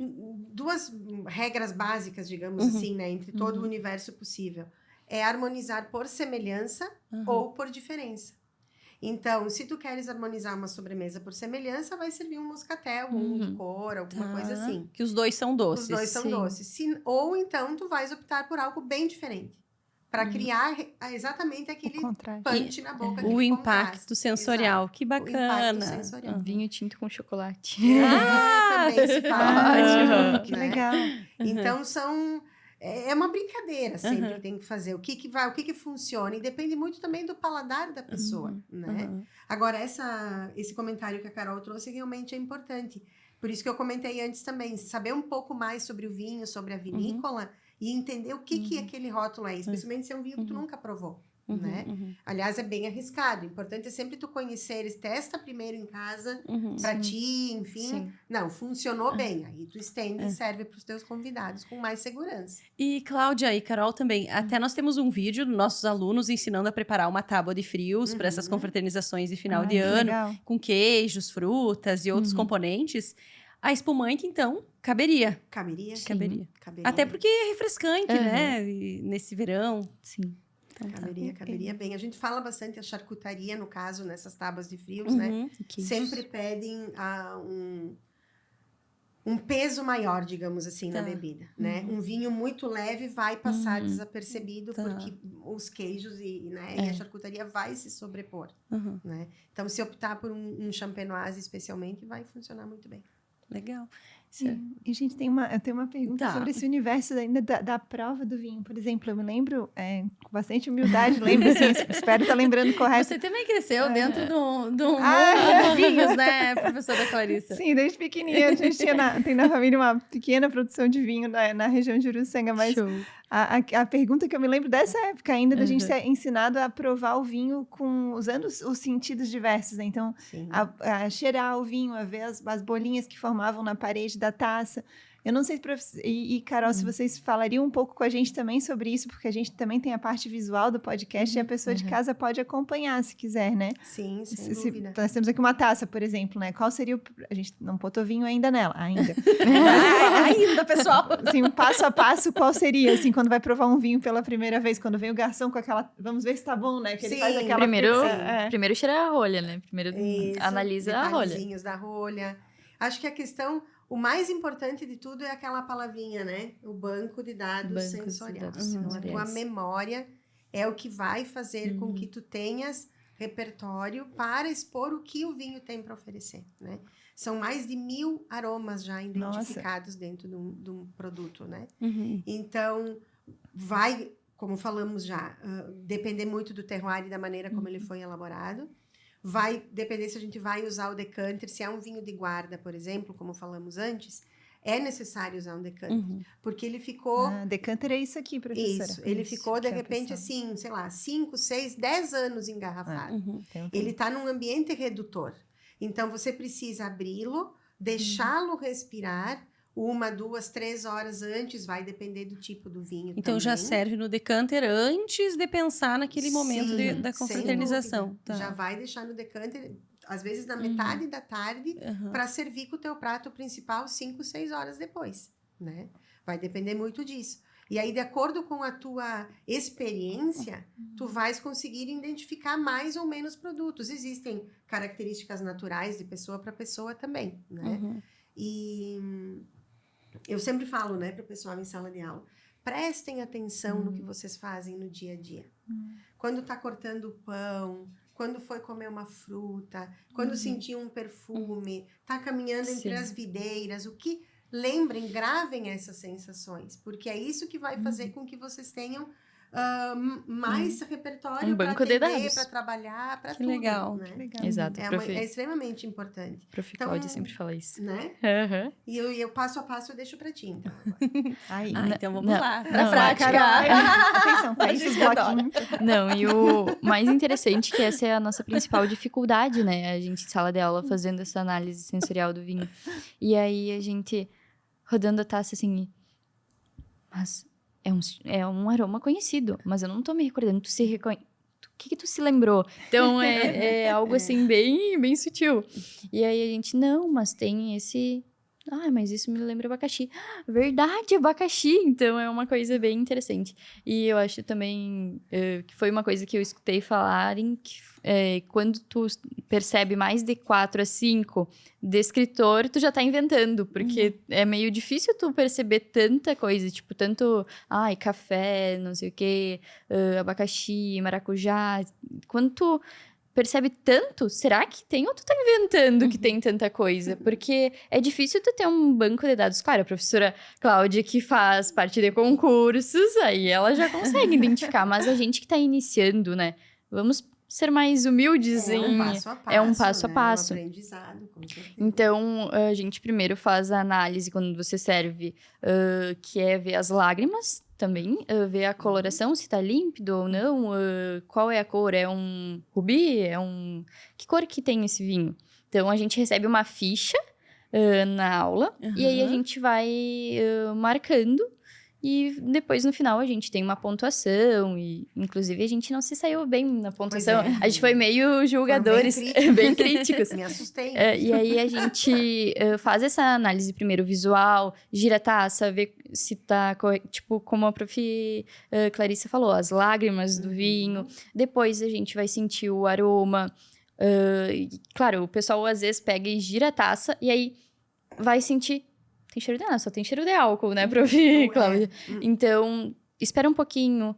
Duas regras básicas, digamos assim, né? Entre todo o universo possível. É harmonizar por semelhança ou por diferença. Então, se tu queres harmonizar uma sobremesa por semelhança, vai servir um moscatel, um licor, alguma coisa assim. Que os dois são doces. Os dois são doces. Ou então, tu vais optar por algo bem diferente. Para criar exatamente aquele punch na boca. O aquele impacto contraste. sensorial. Que O bacana. impacto sensorial. Vinho tinto com chocolate. Também se fala. Ótimo, que né? legal. Então, é uma brincadeira sempre que tem que fazer. O que funciona. E depende muito também do paladar da pessoa, né? Agora, esse comentário que a Carol trouxe realmente é importante. Por isso que eu comentei antes também. Saber um pouco mais sobre o vinho, sobre a vinícola... E entender o que aquele rótulo é, especialmente se é um vinho que tu nunca provou, né? Aliás, é bem arriscado. O importante é sempre tu conheceres, testa primeiro em casa, pra ti, enfim. Sim. Não, funcionou bem. Aí tu estende e serve pros teus convidados com mais segurança. E Cláudia e Carol também, até nós temos um vídeo dos nossos alunos ensinando a preparar uma tábua de frios para essas confraternizações de final de ano, Legal. com queijos, frutas e outros componentes. A espumante, então, caberia. Caberia? Caberia. Caberia. Até porque é refrescante, né? E nesse verão. Sim. Então, tá. Caberia bem. A gente fala bastante a charcutaria, no caso, nessas tábuas de frios, né? Sempre pedem um peso maior, digamos assim, na bebida, né? Um vinho muito leve vai passar desapercebido, porque os queijos e a charcutaria vai se sobrepor, né? Então, se optar por um champenoise especialmente, vai funcionar muito bem. Legal. E, gente, eu tenho uma pergunta sobre esse universo ainda da prova do vinho. Por exemplo, eu me lembro, com bastante humildade, lembro assim, espero estar lembrando correto. Você também cresceu dentro do mundo dos vinhos, né, professora Clarissa? Sim, desde pequenininha. A gente tem na família uma pequena produção de vinho na região de Uruçanga, mas a pergunta que eu me lembro dessa época ainda, da gente ser ensinado a provar o vinho usando os sentidos diversos, né? Então, a cheirar o vinho, a ver as bolinhas que formavam na parede da taça. Eu não sei, Carol, se vocês falariam um pouco com a gente também sobre isso, porque a gente também tem a parte visual do podcast e a pessoa de casa pode acompanhar, se quiser, né? Sim, sem dúvida. Nós temos aqui uma taça, por exemplo, né? Qual seria a gente não botou vinho ainda nela, ainda. Ainda, pessoal! Assim, um passo a passo, qual seria, assim, quando vai provar um vinho pela primeira vez? Quando vem o garçom com aquela... Vamos ver se tá bom, né? Que ele faz aquela... Primeiro cheira a rolha, né? Primeiro analisa a rolha. Detalhezinhos da rolha. Acho que a questão... O mais importante de tudo é aquela palavrinha, né? O banco de dados sensorial. A tua memória é o que vai fazer com que tu tenhas repertório para expor o que o vinho tem para oferecer, né? São mais de 1000 aromas já identificados dentro de um produto, né? Então, vai, como falamos já, depender muito do terroir e da maneira como ele foi elaborado. Vai depender se a gente vai usar o decanter. Se é um vinho de guarda, por exemplo, como falamos antes, é necessário usar um decanter. Porque ele ficou... decanter é isso aqui, professora. Isso. Ele ficou, de repente, assim, sei lá, 5, 6, 10 anos engarrafado. Ele está num ambiente redutor. Então, você precisa abri-lo, deixá-lo respirar 1, 2, 3 horas antes, vai depender do tipo do vinho. Então, já serve no decanter antes de pensar naquele momento da confraternização. Já vai deixar no decanter, às vezes na metade da tarde, para servir com o teu prato principal 5, 6 horas depois, né? Vai depender muito disso. E aí, de acordo com a tua experiência, tu vais conseguir identificar mais ou menos produtos. Existem características naturais de pessoa para pessoa também, né? E... eu sempre falo, né, para o pessoal em sala de aula, prestem atenção no que vocês fazem no dia a dia. Quando tá cortando o pão, quando foi comer uma fruta, quando sentiu um perfume, tá caminhando entre Sim. as videiras, o que lembrem, gravem essas sensações, porque é isso que vai fazer com que vocês tenham mais repertório para banco de atender, dados. para trabalhar, para Que tudo. legal. Né? Legal. Exato. É extremamente importante, Prof. Então, Cláudia sempre fala isso. né? Aham. E eu passo a passo eu deixo para ti, então. Aí. Então vamos Não, lá, não, pra prática. Atenção, A conhece os gente adora. bloquinhos. Não, e o mais interessante é que essa é a nossa principal dificuldade, né? A gente em sala de aula fazendo essa análise sensorial do vinho. E aí a gente rodando a taça assim, mas é um aroma conhecido, mas eu não tô me recordando. Tu se reconhece? O que tu se lembrou? Então, é algo assim, bem, bem sutil. E aí a gente, não, mas tem esse... Ah, mas isso me lembra abacaxi. Verdade, abacaxi! Então, é uma coisa bem interessante. E eu acho também que foi uma coisa que eu escutei falarem que quando tu percebe mais de 4 a 5 descritor, tu já tá inventando. Porque é meio difícil tu perceber tanta coisa. Tipo, tanto... Ai, café, não sei o quê, abacaxi, maracujá. Quando tu... percebe tanto, será que tem ou tu tá inventando que tem tanta coisa? Porque é difícil tu ter um banco de dados. Claro, a professora Cláudia, que faz parte de concursos, aí ela já consegue identificar, mas a gente que tá iniciando, né? Vamos ser mais humildes É um passo a passo. É um passo a passo. É um aprendizado, com certeza. Então, a gente primeiro faz a análise quando você serve, que é ver as lágrimas também, ver a coloração, se tá límpido ou não, qual é a cor, é um rubi, Que cor que tem esse vinho? Então, a gente recebe uma ficha na aula, e aí a gente vai marcando, e depois, no final, a gente tem uma pontuação. E, inclusive, a gente não se saiu bem na pontuação. Pois é. A gente foi meio julgadores, bem críticos. Me assustei. E aí, a gente faz essa análise primeiro visual, gira a taça, vê se tá... Tipo, como a prof. Clarissa falou, as lágrimas do vinho. Depois, a gente vai sentir o aroma. Claro, o pessoal, às vezes, pega e gira a taça. E aí, vai sentir... Tem cheiro de nada, só tem cheiro de álcool, né, prof. Cláudia? Então, espera um pouquinho,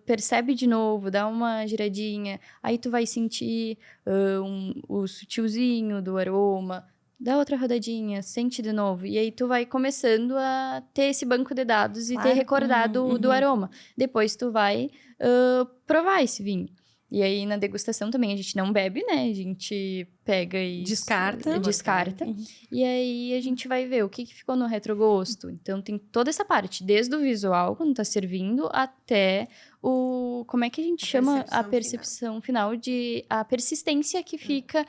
percebe de novo, dá uma giradinha. Aí tu vai sentir o sutilzinho do aroma. Dá outra rodadinha, sente de novo. E aí tu vai começando a ter esse banco de dados e ter recordado do aroma. Depois tu vai provar esse vinho. E aí, na degustação também, a gente não bebe, né? A gente pega e... Descarta. E aí, a gente vai ver o que ficou no retrogosto. Então, tem toda essa parte. Desde o visual, quando tá servindo, até o... Como é que a gente chama a percepção final? A persistência que fica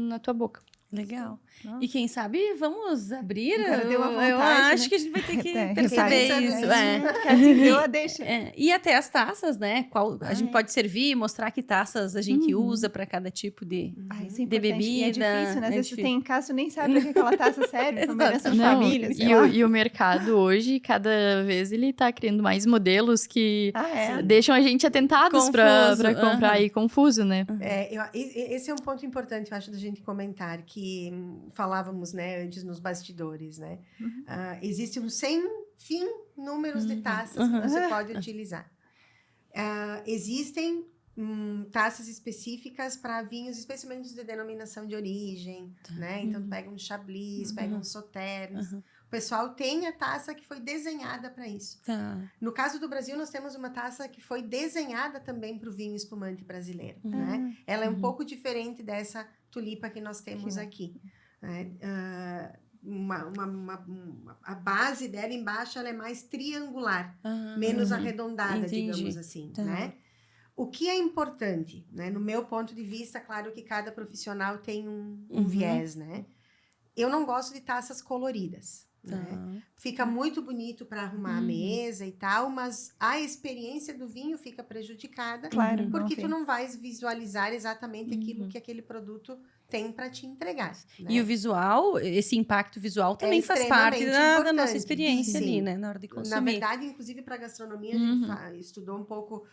na tua boca. Legal. E quem sabe, vamos abrir? Agora deu uma vontade, eu acho né? que a gente vai ter que É, perceber reparar isso. isso. Assim, deu a deixa. E até as taças, né? A gente pode servir, mostrar que taças a gente usa para cada tipo de, Isso é de importante. bebida. E é difícil, né? Às vezes tu difícil. tem em casa, tu nem sabe para que aquela taça serve. Uma herança de Não, família, sei lá. e o mercado hoje, cada vez ele tá criando mais modelos que deixam a gente atentados para comprar e confuso, né? Esse é um ponto importante, eu acho, da gente comentar, que falávamos, né, antes nos bastidores, né? Existe um sem fim números de taças que você pode utilizar. Existem taças específicas para vinhos, especialmente de denominação de origem, né? Então, pega um Chablis, pega um Sauternes. O pessoal tem a taça que foi desenhada para isso. No caso do Brasil, nós temos uma taça que foi desenhada também para o vinho espumante brasileiro, né? Ela é um pouco diferente dessa tulipa que nós temos aqui. Né? A base dela embaixo ela é mais triangular, menos arredondada, digamos assim, né? O que é importante, né? No meu ponto de vista, claro que cada profissional tem um viés, né? Eu não gosto de taças coloridas. Né? Fica muito bonito para arrumar a mesa e tal, mas a experiência do vinho fica prejudicada, porque tu não vais visualizar exatamente aquilo que aquele produto tem para te entregar. Né? E o visual, esse impacto visual também faz parte da nossa experiência ali, né? Na hora de consumir. Na verdade, inclusive para gastronomia, a gente estudou um pouco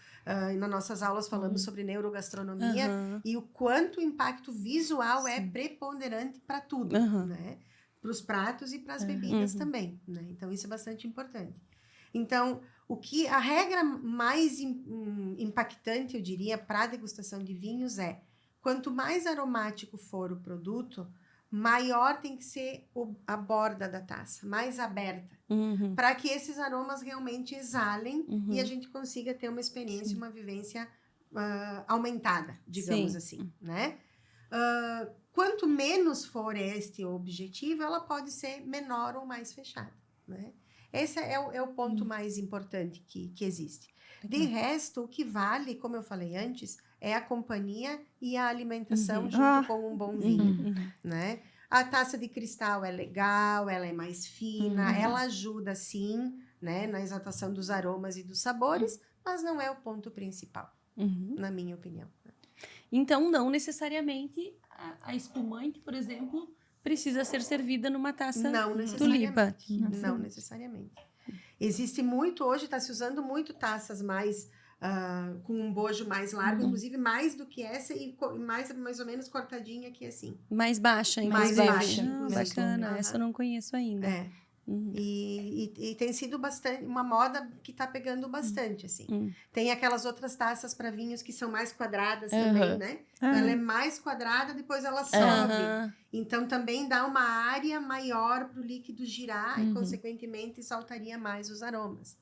nas nossas aulas falando sobre neurogastronomia e o quanto o impacto visual é preponderante para tudo, né? Para os pratos e para as bebidas também, né? Então, isso é bastante importante. Então, A regra mais impactante, eu diria, para a degustação de vinhos é: quanto mais aromático for o produto, maior tem que ser a borda da taça, mais aberta, para que esses aromas realmente exalem e a gente consiga ter uma experiência, uma vivência aumentada, digamos assim, né? Quanto menos for este objetivo, ela pode ser menor ou mais fechada, né? Esse é o ponto mais importante que existe. De resto, o que vale, como eu falei antes, é a companhia e a alimentação junto com um bom vinho, né? A taça de cristal é legal, ela é mais fina, ela ajuda sim, né, na exaltação dos aromas e dos sabores, mas não é o ponto principal, na minha opinião. Então, não necessariamente a espumante, por exemplo, precisa ser servida numa taça tulipa. Não necessariamente. Existe muito, hoje está se usando muito taças mais, com um bojo mais largo, inclusive mais do que essa e mais ou menos cortadinha aqui assim. Mais baixa, Mais inclusive. baixa, Bacana, essa eu não conheço ainda. E tem sido bastante uma moda que está pegando bastante, assim. Tem aquelas outras taças para vinhos que são mais quadradas também, né? Ela é mais quadrada, depois ela sobe. Então, também dá uma área maior para o líquido girar e, consequentemente, saltaria mais os aromas.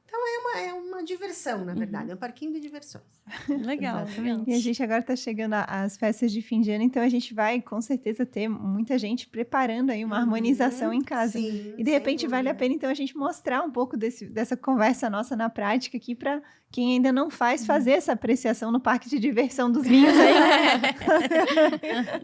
Então, é uma diversão, na verdade. É um parquinho de diversões. Legal. E a gente agora está chegando às festas de fim de ano, então a gente vai, com certeza, ter muita gente preparando aí uma harmonização em casa. Sim, e, de repente, vale a pena, então, a gente mostrar um pouco dessa conversa nossa na prática aqui para quem ainda não faz, fazer essa apreciação no parque de diversão dos vinhos aí.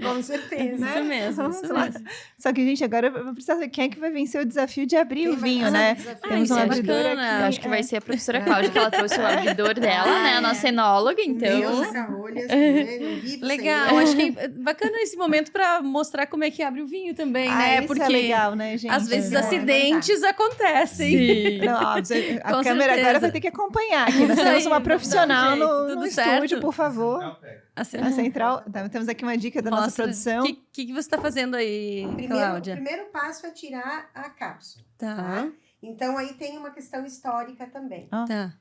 Com certeza. Isso mesmo, Vamos isso lá. mesmo. Só que, gente, agora eu vou precisar saber quem é que vai vencer o desafio de abrir o vinho, né? Temos isso uma é abridora bacana. aqui. Eu acho que vai ser a professora Cláudia, que ela trouxe o abridor dela, né? A nossa enóloga, então. Meu saca-rolhas, né? Não vivo Legal, acho que é bacana esse momento para mostrar como é que abre o vinho também, né? Isso Porque é legal, né, gente? às vezes É. acidentes acontecem. Sim. Não, a Com câmera certeza. agora vai ter que acompanhar aqui. Nós Isso temos aí, uma não dá profissional jeito, no tudo estúdio, certo. por favor. A central. Temos aqui uma dica da nossa Mostra. produção. O que você está fazendo aí, O Cláudia? primeiro passo é tirar a cápsula. Tá. Então, aí tem uma questão histórica também. Tá.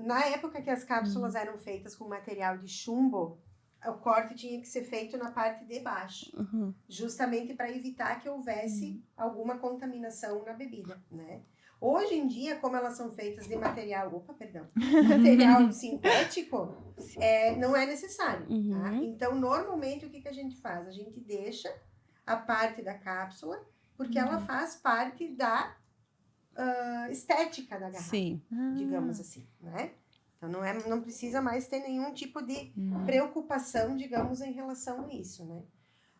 Na época que as cápsulas eram feitas com material de chumbo, o corte tinha que ser feito na parte de baixo, justamente para evitar que houvesse alguma contaminação na bebida, né? Hoje em dia, como elas são feitas de material sintético, não é necessário. Tá? Então, normalmente, o que a gente faz? A gente deixa a parte da cápsula, porque ela faz parte da estética da garrafa, Sim. digamos assim, né? Então, não precisa mais ter nenhum tipo de preocupação, digamos, em relação a isso, né?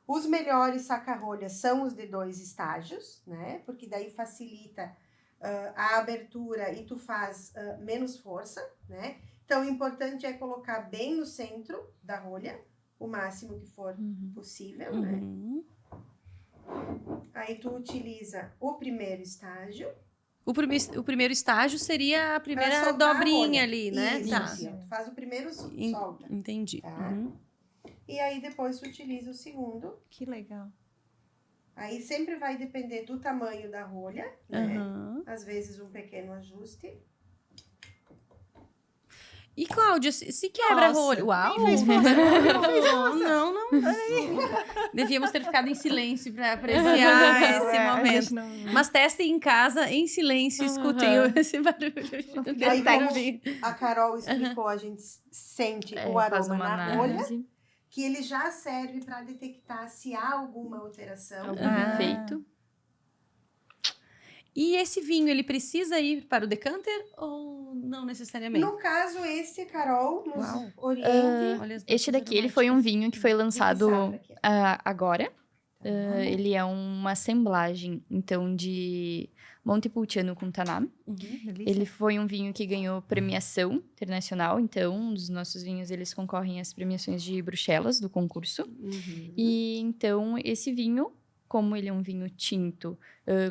Os melhores saca-rolhas são os de 2 estágios, né? Porque daí facilita a abertura e tu faz menos força, né? Então, o importante é colocar bem no centro da rolha, o máximo que for possível, né? Aí tu utiliza o primeiro estágio. O primeiro estágio seria a primeira Pra soltar a dobrinha rolha. ali, né? Isso, Tá. assim, ó. Tu faz o primeiro, solta. Entendi. Tá? E aí depois tu utiliza o segundo. Que legal. Aí sempre vai depender do tamanho da rolha, né? Às vezes um pequeno ajuste. E, Cláudia, se quebra a rolha... Uau! Nem fez força, não fez força. Não. Devíamos ter ficado em silêncio para apreciar esse A momento. gente não... Mas testem em casa, em silêncio, escutem esse barulho. Aí, como a Carol explicou, a gente sente o Faz aroma uma na rolha, análise. que ele já serve para detectar se há alguma alteração. Algum defeito. E esse vinho, ele precisa ir para o decanter ou não necessariamente? No caso, esse, Carol, nos Uau. oriente. Olha as Este notas daqui, ele foi um aromáticas. vinho que foi lançado de que safra que é? agora. Ele é uma assemblagem, então, de Montepulciano com Tannat. Ele foi um vinho que ganhou premiação internacional, então, um dos nossos vinhos, eles concorrem às premiações de Bruxelas, do concurso. E, então, esse vinho, como ele é um vinho tinto,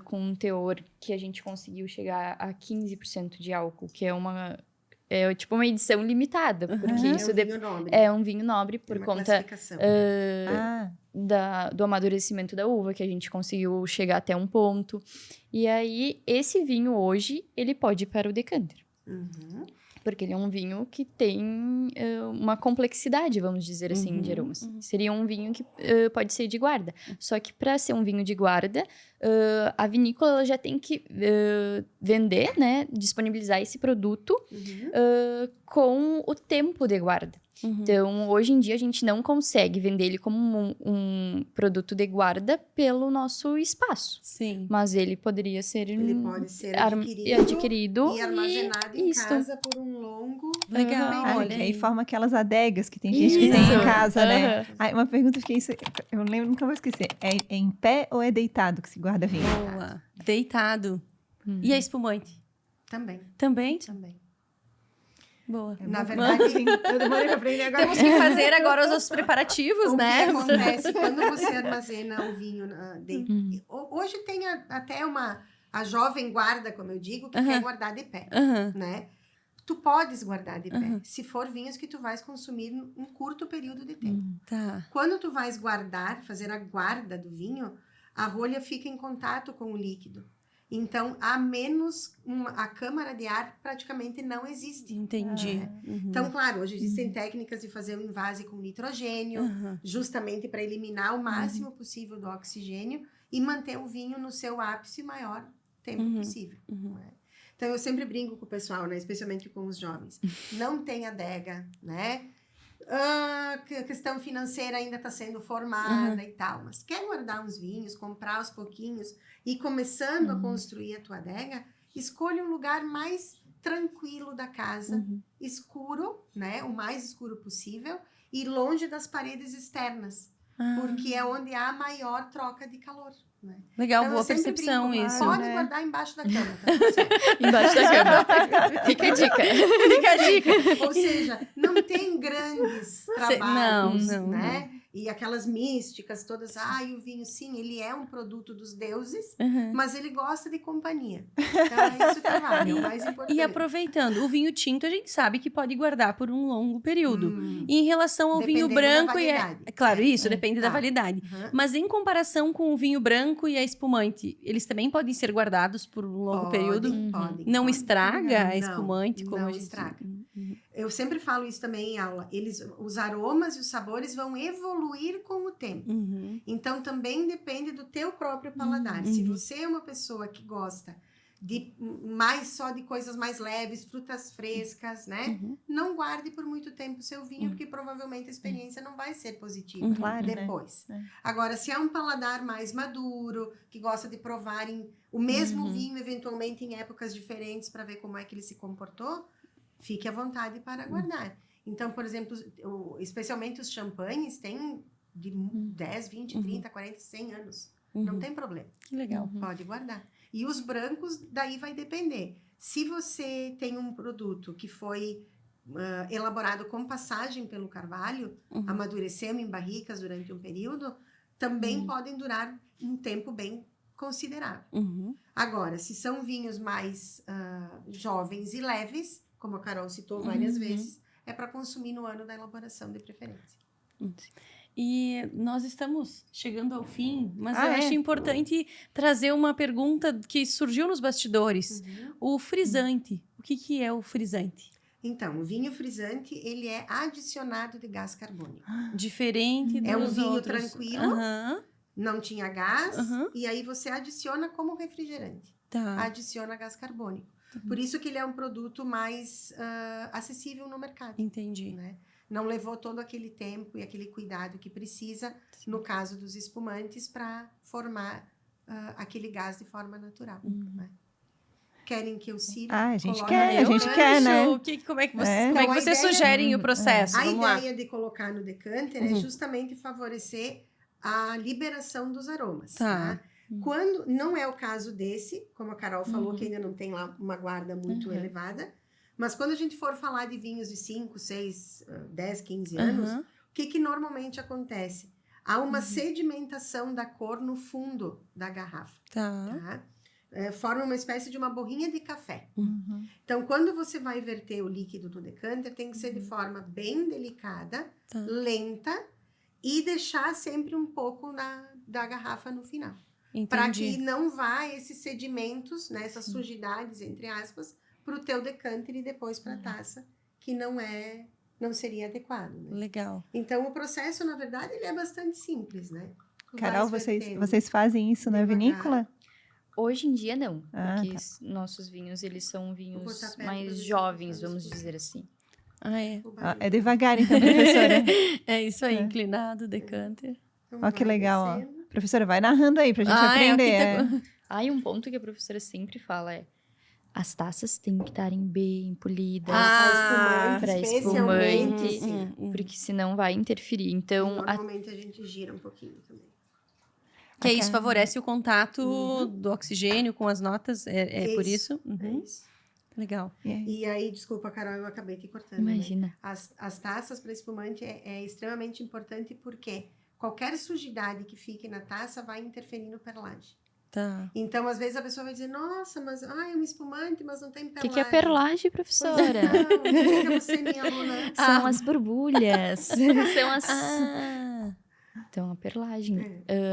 com um teor que a gente conseguiu chegar a 15% de álcool, que é uma é tipo uma edição limitada, porque isso É um vinho nobre. é um vinho nobre por Tem uma conta classificação. do amadurecimento da uva, que a gente conseguiu chegar até um ponto. E aí, esse vinho hoje, ele pode ir para o decanter. Uhum. Porque ele é um vinho que tem uma complexidade, vamos dizer assim, de aromas. Seria um vinho que pode ser de guarda. Só que para ser um vinho de guarda, a vinícola ela já tem que vender, né? Disponibilizar esse produto com o tempo de guarda. Então, hoje em dia, a gente não consegue vender ele como um produto de guarda pelo nosso espaço. Sim. Mas ele poderia ser... Ele pode ser adquirido e armazenado em isso. casa por um longo Legal, período. olha Que aí aí. forma aquelas adegas que tem gente que tem em casa, né? Aham. Aí, uma pergunta que isso, eu lembro, nunca vou esquecer. É em pé ou é deitado que se guarda vinho? Boa. Deitado. E a espumante? Também. Também? Também. Boa. Na verdade, Eu demorei pra aprender agora. Temos que fazer agora os nossos preparativos, o né? que acontece quando você armazena o vinho hoje tem até a jovem guarda, como eu digo, que quer guardar de pé, Aham. né? Tu podes guardar de pé, se for vinhos que tu vais consumir num curto período de tempo. Tá. Quando tu vais guardar, fazer a guarda do vinho, a rolha fica em contato com o líquido. Então, a câmara de ar praticamente não existe. Entendi. Então, claro, hoje existem técnicas de fazer o invase com nitrogênio, justamente para eliminar o máximo possível do oxigênio e manter o vinho no seu ápice maior tempo possível. Né? Então, eu sempre brinco com o pessoal, né? Especialmente com os jovens. Não tem adega, né? A questão financeira ainda está sendo formada e tal, mas quer guardar uns vinhos, comprar aos pouquinhos e começando a construir a tua adega, escolha um lugar mais tranquilo da casa, escuro, né, o mais escuro possível e longe das paredes externas, porque é onde há a maior troca de calor. Né? Legal, Então, boa eu sempre percepção brinco, isso. pode né? guardar embaixo da cama, tá tudo certo. Embaixo da cama. Fica a dica. Fica a dica. Ou seja, não tem grandes trabalhos, não, né? E aquelas místicas todas, e o vinho, sim, ele é um produto dos deuses, mas ele gosta de companhia. Então, é isso que vale, é o mais importante. E aproveitando, o vinho tinto a gente sabe que pode guardar por um longo período. E em relação ao vinho Dependendo da branco validade. Claro, isso, depende da Tá. validade. Mas em comparação com o vinho branco e a espumante, eles também podem ser guardados por um longo período? Podem. Não estraga a Não, espumante? Como não a gente... estraga. Eu sempre falo isso também em aula. Os aromas e os sabores vão evoluir com o tempo. Então, também depende do teu próprio paladar. Se você é uma pessoa que gosta de só de coisas mais leves, frutas frescas, né? Não guarde por muito tempo o seu vinho, porque provavelmente a experiência não vai ser positiva Claro, depois. né? Agora, se é um paladar mais maduro, que gosta de provar o mesmo vinho, eventualmente em épocas diferentes, para ver como é que ele se comportou, fique à vontade para guardar. Então, por exemplo, especialmente os champanhes têm de 10, 20, 30, 40, 100 anos. Não tem problema. Que legal. Pode guardar. E os brancos, daí vai depender. Se você tem um produto que foi elaborado com passagem pelo carvalho, amadurecendo em barricas durante um período, também podem durar um tempo bem considerável. Agora, se são vinhos mais jovens e leves, como a Carol citou várias vezes, é para consumir no ano da elaboração de preferência. E nós estamos chegando ao fim, mas eu acho importante trazer uma pergunta que surgiu nos bastidores. O frisante. O que é o frisante? Então, o vinho frisante, ele é adicionado de gás carbônico. Diferente dos É um vinho outros. tranquilo, não tinha gás, e aí você adiciona como refrigerante. Tá. Adiciona gás carbônico. Por isso que ele é um produto mais acessível no mercado. Entendi. Né? Não levou todo aquele tempo e aquele cuidado que precisa, no caso dos espumantes, para formar aquele gás de forma natural. Né? Querem que eu siga? A gente Coloque quer, no a gente decanter? quer, né? Como é que vocês, É. como é que Então, a vocês ideia- sugerem o processo? A Vamos lá. ideia de colocar no decanter é justamente favorecer a liberação dos aromas. Tá. Tá? Quando não é o caso desse, como a Carol falou, que ainda não tem lá uma guarda muito elevada, mas quando a gente for falar de vinhos de 5, 6, 10, 15 anos, o que normalmente acontece? Há uma sedimentação da cor no fundo da garrafa. Tá. Tá? forma uma espécie de uma borrinha de café. Uhum. Então, quando você vai verter o líquido no decanter, tem que ser de forma bem delicada, Tá. lenta, e deixar sempre um pouco da garrafa no final. Para Entendi. que não vá esses sedimentos, né, essas sujidades, entre aspas, para o teu decanter e depois para a taça, que não seria adequado. Né? Legal. Então, o processo, na verdade, ele é bastante simples, né? Tu Carol, vais vertendo vocês fazem isso na devagar. vinícola? Hoje em dia, não. Ah, Porque tá. nossos vinhos, eles são vinhos botar perto pra mais ver se jovens, eu vamos faço dizer assim. Ah, é. o Ah, barulho. é devagar, então, professora. É isso aí, É. inclinado, decanter. Então, Ó, que vai legal, ó. descendo. Professora, vai narrando aí pra gente Ah, é, aprender. aqui tá- E um ponto que a professora sempre fala é: as taças têm que estarem bem polidas, Ah, pra especialmente, espumante, sim. porque senão vai interferir. Então, Normalmente a gente gira um pouquinho também. Que Aqui- isso favorece o contato do oxigênio com as notas, é por isso? É Uhum. isso. Legal. E aí? E aí, desculpa, Carol, eu acabei te cortando. Né? imagina. As taças para espumante é extremamente importante porque qualquer sujidade que fique na taça vai interferir no perlage. Tá. Então, às vezes a pessoa vai dizer, nossa, mas é um espumante, mas não tem O perlage. que é perlage, Pois professora? não, diga você, minha aluna. São as borbulhas. São as... Ah, Então, a perlagem.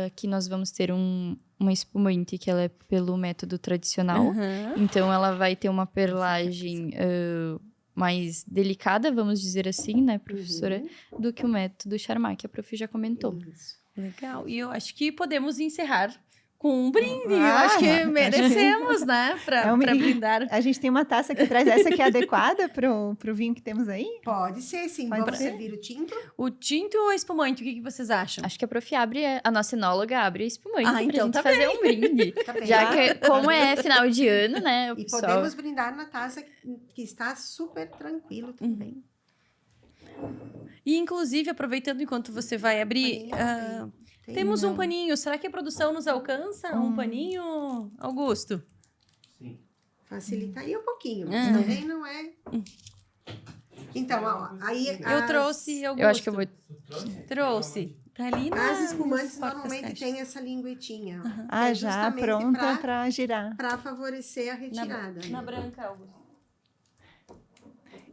Aqui nós vamos ter uma espumante que ela é pelo método tradicional. aham. Então, ela vai ter uma perlagem mais delicada, vamos dizer assim, né, professora? Do que o método Charmat, que a prof já comentou. Isso. Legal. E eu acho que podemos encerrar com um brinde. Eu Ah, acho que acho que- merecemos, né? Pra É um brinde. brindar. A gente tem uma taça que traz essa que é adequada pro vinho que temos aí? Pode ser, sim. Pode Vamos ser. servir o tinto? O tinto ou a espumante? O que vocês acham? Acho que a prof abre, a nossa enóloga abre a espumante Ah, pra então gente tá fazer um brinde. Tá bem. Já que, como é final de ano, né, o E pessoal... podemos brindar na taça que está super tranquilo também. E, inclusive, aproveitando enquanto você vai abrir, Paninho tem. temos um paninho. Será que a produção nos alcança? Um paninho, Augusto? Facilita aí um pouquinho, Ah. mas também não é... Então, ó, aí... Eu trouxe, Augusto. Eu acho que eu vou... Trouxe. Tá ali As nas espumantes portas normalmente caixas. têm essa linguetinha. ó, que Ah, é já justamente pronta pra girar. Para favorecer a retirada. Na né? branca, Augusto.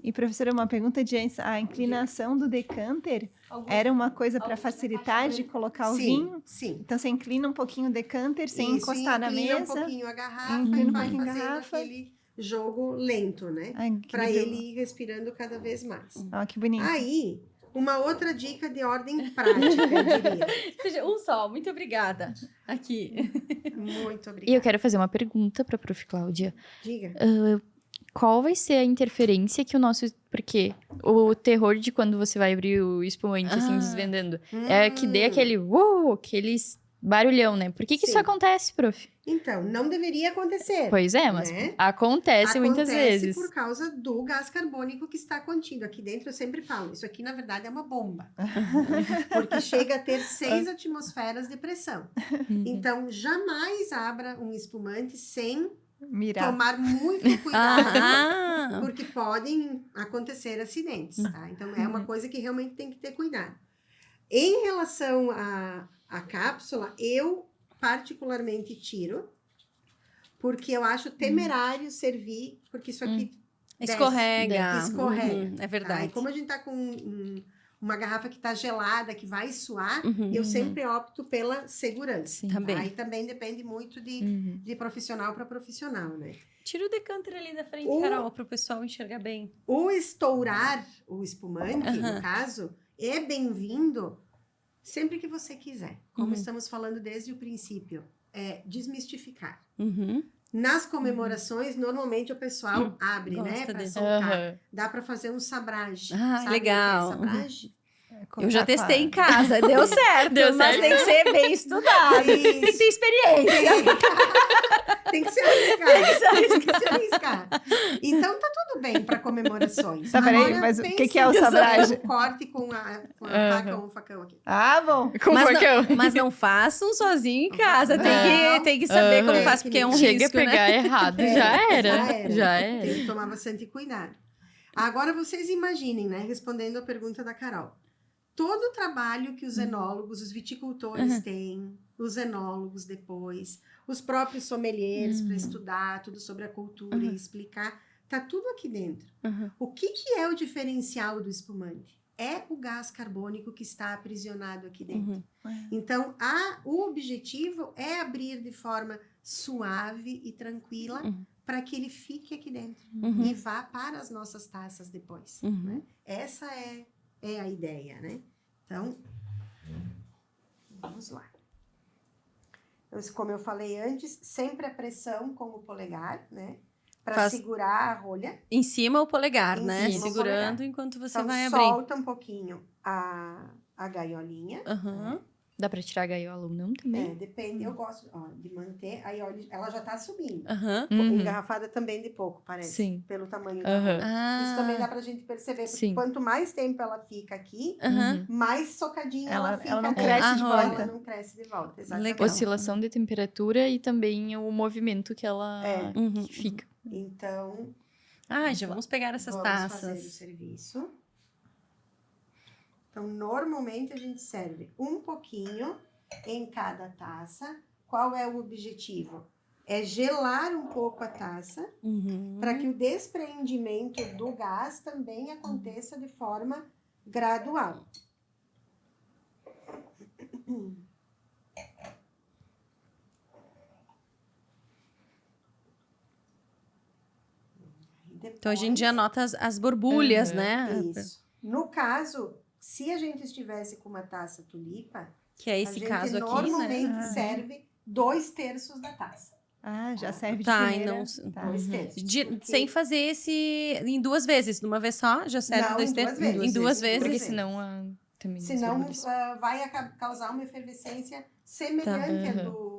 E, professora, uma pergunta de antes. A inclinação do decanter Augusto. era uma coisa para Augusto, facilitar de colocar o vinho? Sim. Então, você inclina um pouquinho o decanter sem Isso, encostar na inclina mesa. um pouquinho a garrafa Inclina e um vai pouquinho a fazendo garrafa. aquele jogo lento, né? Ai, que Para legal. ele ir respirando cada vez mais. Ó, que bonito. Aí, uma outra dica de ordem prática, eu diria. Seja um só. Muito obrigada. Aqui. Muito E eu obrigada. quero fazer uma pergunta pra prof. Cláudia. Diga. Qual vai ser a interferência que o nosso... Porque o terror de quando você vai abrir o espumante, assim, Ah. desvendando, é que dê aquele... aquele barulhão, né? Por que isso Sim. acontece, prof? Então, não deveria acontecer. Pois é, mas Né? acontece muitas vezes. por causa do gás carbônico que está contido. Aqui dentro eu sempre falo, isso aqui na verdade é uma bomba. Porque chega a ter 6 atmosferas de pressão. Uhum. Então, jamais abra um espumante sem Mirar. tomar muito cuidado. Ah, Porque podem acontecer acidentes, tá? Então, é uma coisa que realmente tem que ter cuidado. Em relação à cápsula, eu particularmente tiro, porque eu acho temerário servir, porque isso aqui desce, escorrega. escorrega. Uhum, é tá? verdade. E como a gente tá com uma garrafa que tá gelada, que vai suar, Uhum. eu sempre opto pela segurança. Sim. Também. Aí também depende muito Uhum. de profissional para profissional, né? Tira o decanter ali da frente, O- Carol, para o pessoal enxergar bem. O estourar o espumante, Aham. no caso, é bem-vindo sempre que você quiser. Como Uhum. estamos falando desde o princípio, é desmistificar. Uhum. Nas comemorações, normalmente o pessoal abre, né, Gosta para desse. soltar. Aham. Dá para fazer um sabrage. Ah, Sabe legal. o que é sabrage? Eu já Colocar testei em com a- casa, deu certo, Deu mas certo. tem que ser bem estudado. Tem que Isso. ter experiência. Tem que se arriscar. Tem que se arriscar. Então tá tudo bem para comemorações. Tá, peraí, Agora, mas o pense que é o em fazer sabrage? um corte com a Aham. faca ou um facão aqui. Ah, bom. Com Mas facão. Mas não façam sozinho em casa. Não. Tem que saber como Aham. faz, porque é um Chega risco, a pegar né? errado. É, Já era. Já Tem era. que tomar bastante cuidado. Agora vocês imaginem, né? Respondendo a pergunta da Carol. todo o trabalho que os enólogos, os viticultores têm, os enólogos depois, os próprios sommeliers para estudar tudo sobre a cultura e explicar, tá tudo aqui dentro. O que é o diferencial do espumante? É o gás carbônico que está aprisionado aqui dentro. Então, o objetivo é abrir de forma suave e tranquila para que ele fique aqui dentro e vá para as nossas taças depois. Né? Essa é a ideia, né? Então, vamos lá. Então, como eu falei antes, sempre a pressão com o polegar, né? Para segurar a rolha. Em cima o polegar, né? Cima o Segurando polegar. enquanto você Então, vai abrindo. solta um pouquinho a gaiolinha. Dá pra tirar a gaiola ou não também? Depende. Eu gosto de manter. Aí, olha, ela já tá subindo. Uhum. Engarrafada também de pouco, parece. Sim. Pelo tamanho da rolha. Ah, Isso também dá pra gente perceber. Porque Sim. quanto mais tempo ela fica aqui, mais socadinha ela fica. ela não dentro. cresce de volta. Ela não cresce de volta, exatamente. Legal. Oscilação de temperatura e também o movimento que ela que fica. Então, já vamos pegar essas vamos fazer o taças. serviço. Então, normalmente a gente serve um pouquinho em cada taça. Qual é o objetivo? É gelar um pouco a taça para que o despreendimento do gás também aconteça de forma gradual. Então a gente já nota as borbulhas, né? Isso. No caso, se a gente estivesse com uma taça tulipa, Que é esse caso aqui, né? normalmente serve 2/3 da taça. Já serve Tá, de e primeira. não- Tá. 2/3. Porque- Sem fazer esse em 2 vezes. De uma vez só, já serve Não, 2 em duas terços? vezes. Em 2 Em vezes. Porque vezes. senão também Senão desborbulha. vai causar uma efervescência semelhante à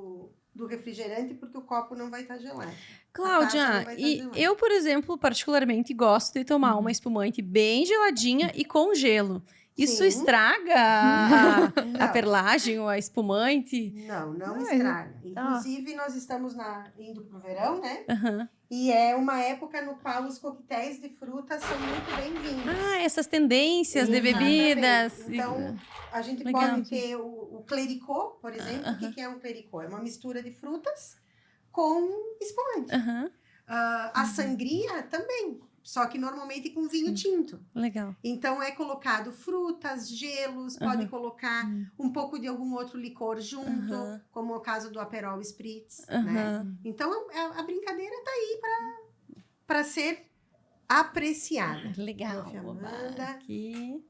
do refrigerante, porque o copo não vai estar gelado. A taça Cláudia, não vai tá e gelada. eu, por exemplo, particularmente gosto de tomar uma espumante bem geladinha e com gelo. Isso Sim. estraga a Não. perlagem ou a espumante? Não Mas- estraga. Inclusive, nós estamos indo pro verão, né? Aham. E é uma época no qual os coquetéis de frutas são muito bem-vindos. Essas tendências de Exatamente. bebidas. Então, a gente Legal. pode ter o clericot, por exemplo. O que é um clericot? É uma mistura de frutas com espumante. Aham, A sangria também, só que normalmente com vinho tinto. legal. Então, é colocado frutas, gelos, pode colocar um pouco de algum outro licor junto, como o caso do Aperol Spritz, né? Aham. Então, a brincadeira tá aí para ser apreciada. Legal. Prof. Oba, Amanda. aqui.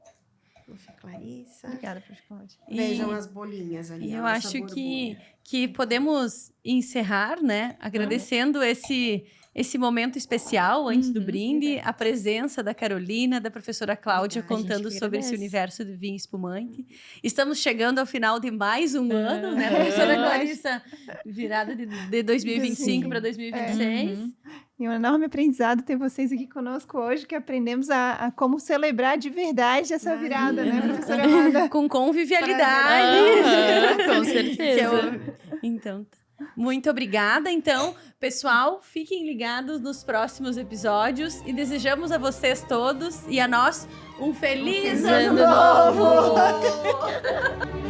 Prof. Clarissa. Obrigada, Prof. Cláudia. Vejam as bolinhas ali. E a eu nossa acho borbulha. que podemos encerrar, né? Agradecendo esse momento especial antes do brinde, a presença da Carolina, da professora Cláudia, Obrigada. contando A gente que sobre esse agradece. universo do vinho espumante. Estamos chegando ao final de mais um ano, né, professora Clarissa? Virada de 2025 para 2026. E um enorme aprendizado ter vocês aqui conosco hoje, que aprendemos a como celebrar de verdade essa virada, né, professora Amanda? Com convivialidade. Com certeza. Então, muito obrigada. Então, pessoal, fiquem ligados nos próximos episódios e desejamos a vocês todos e a nós um feliz Ano ano novo! novo!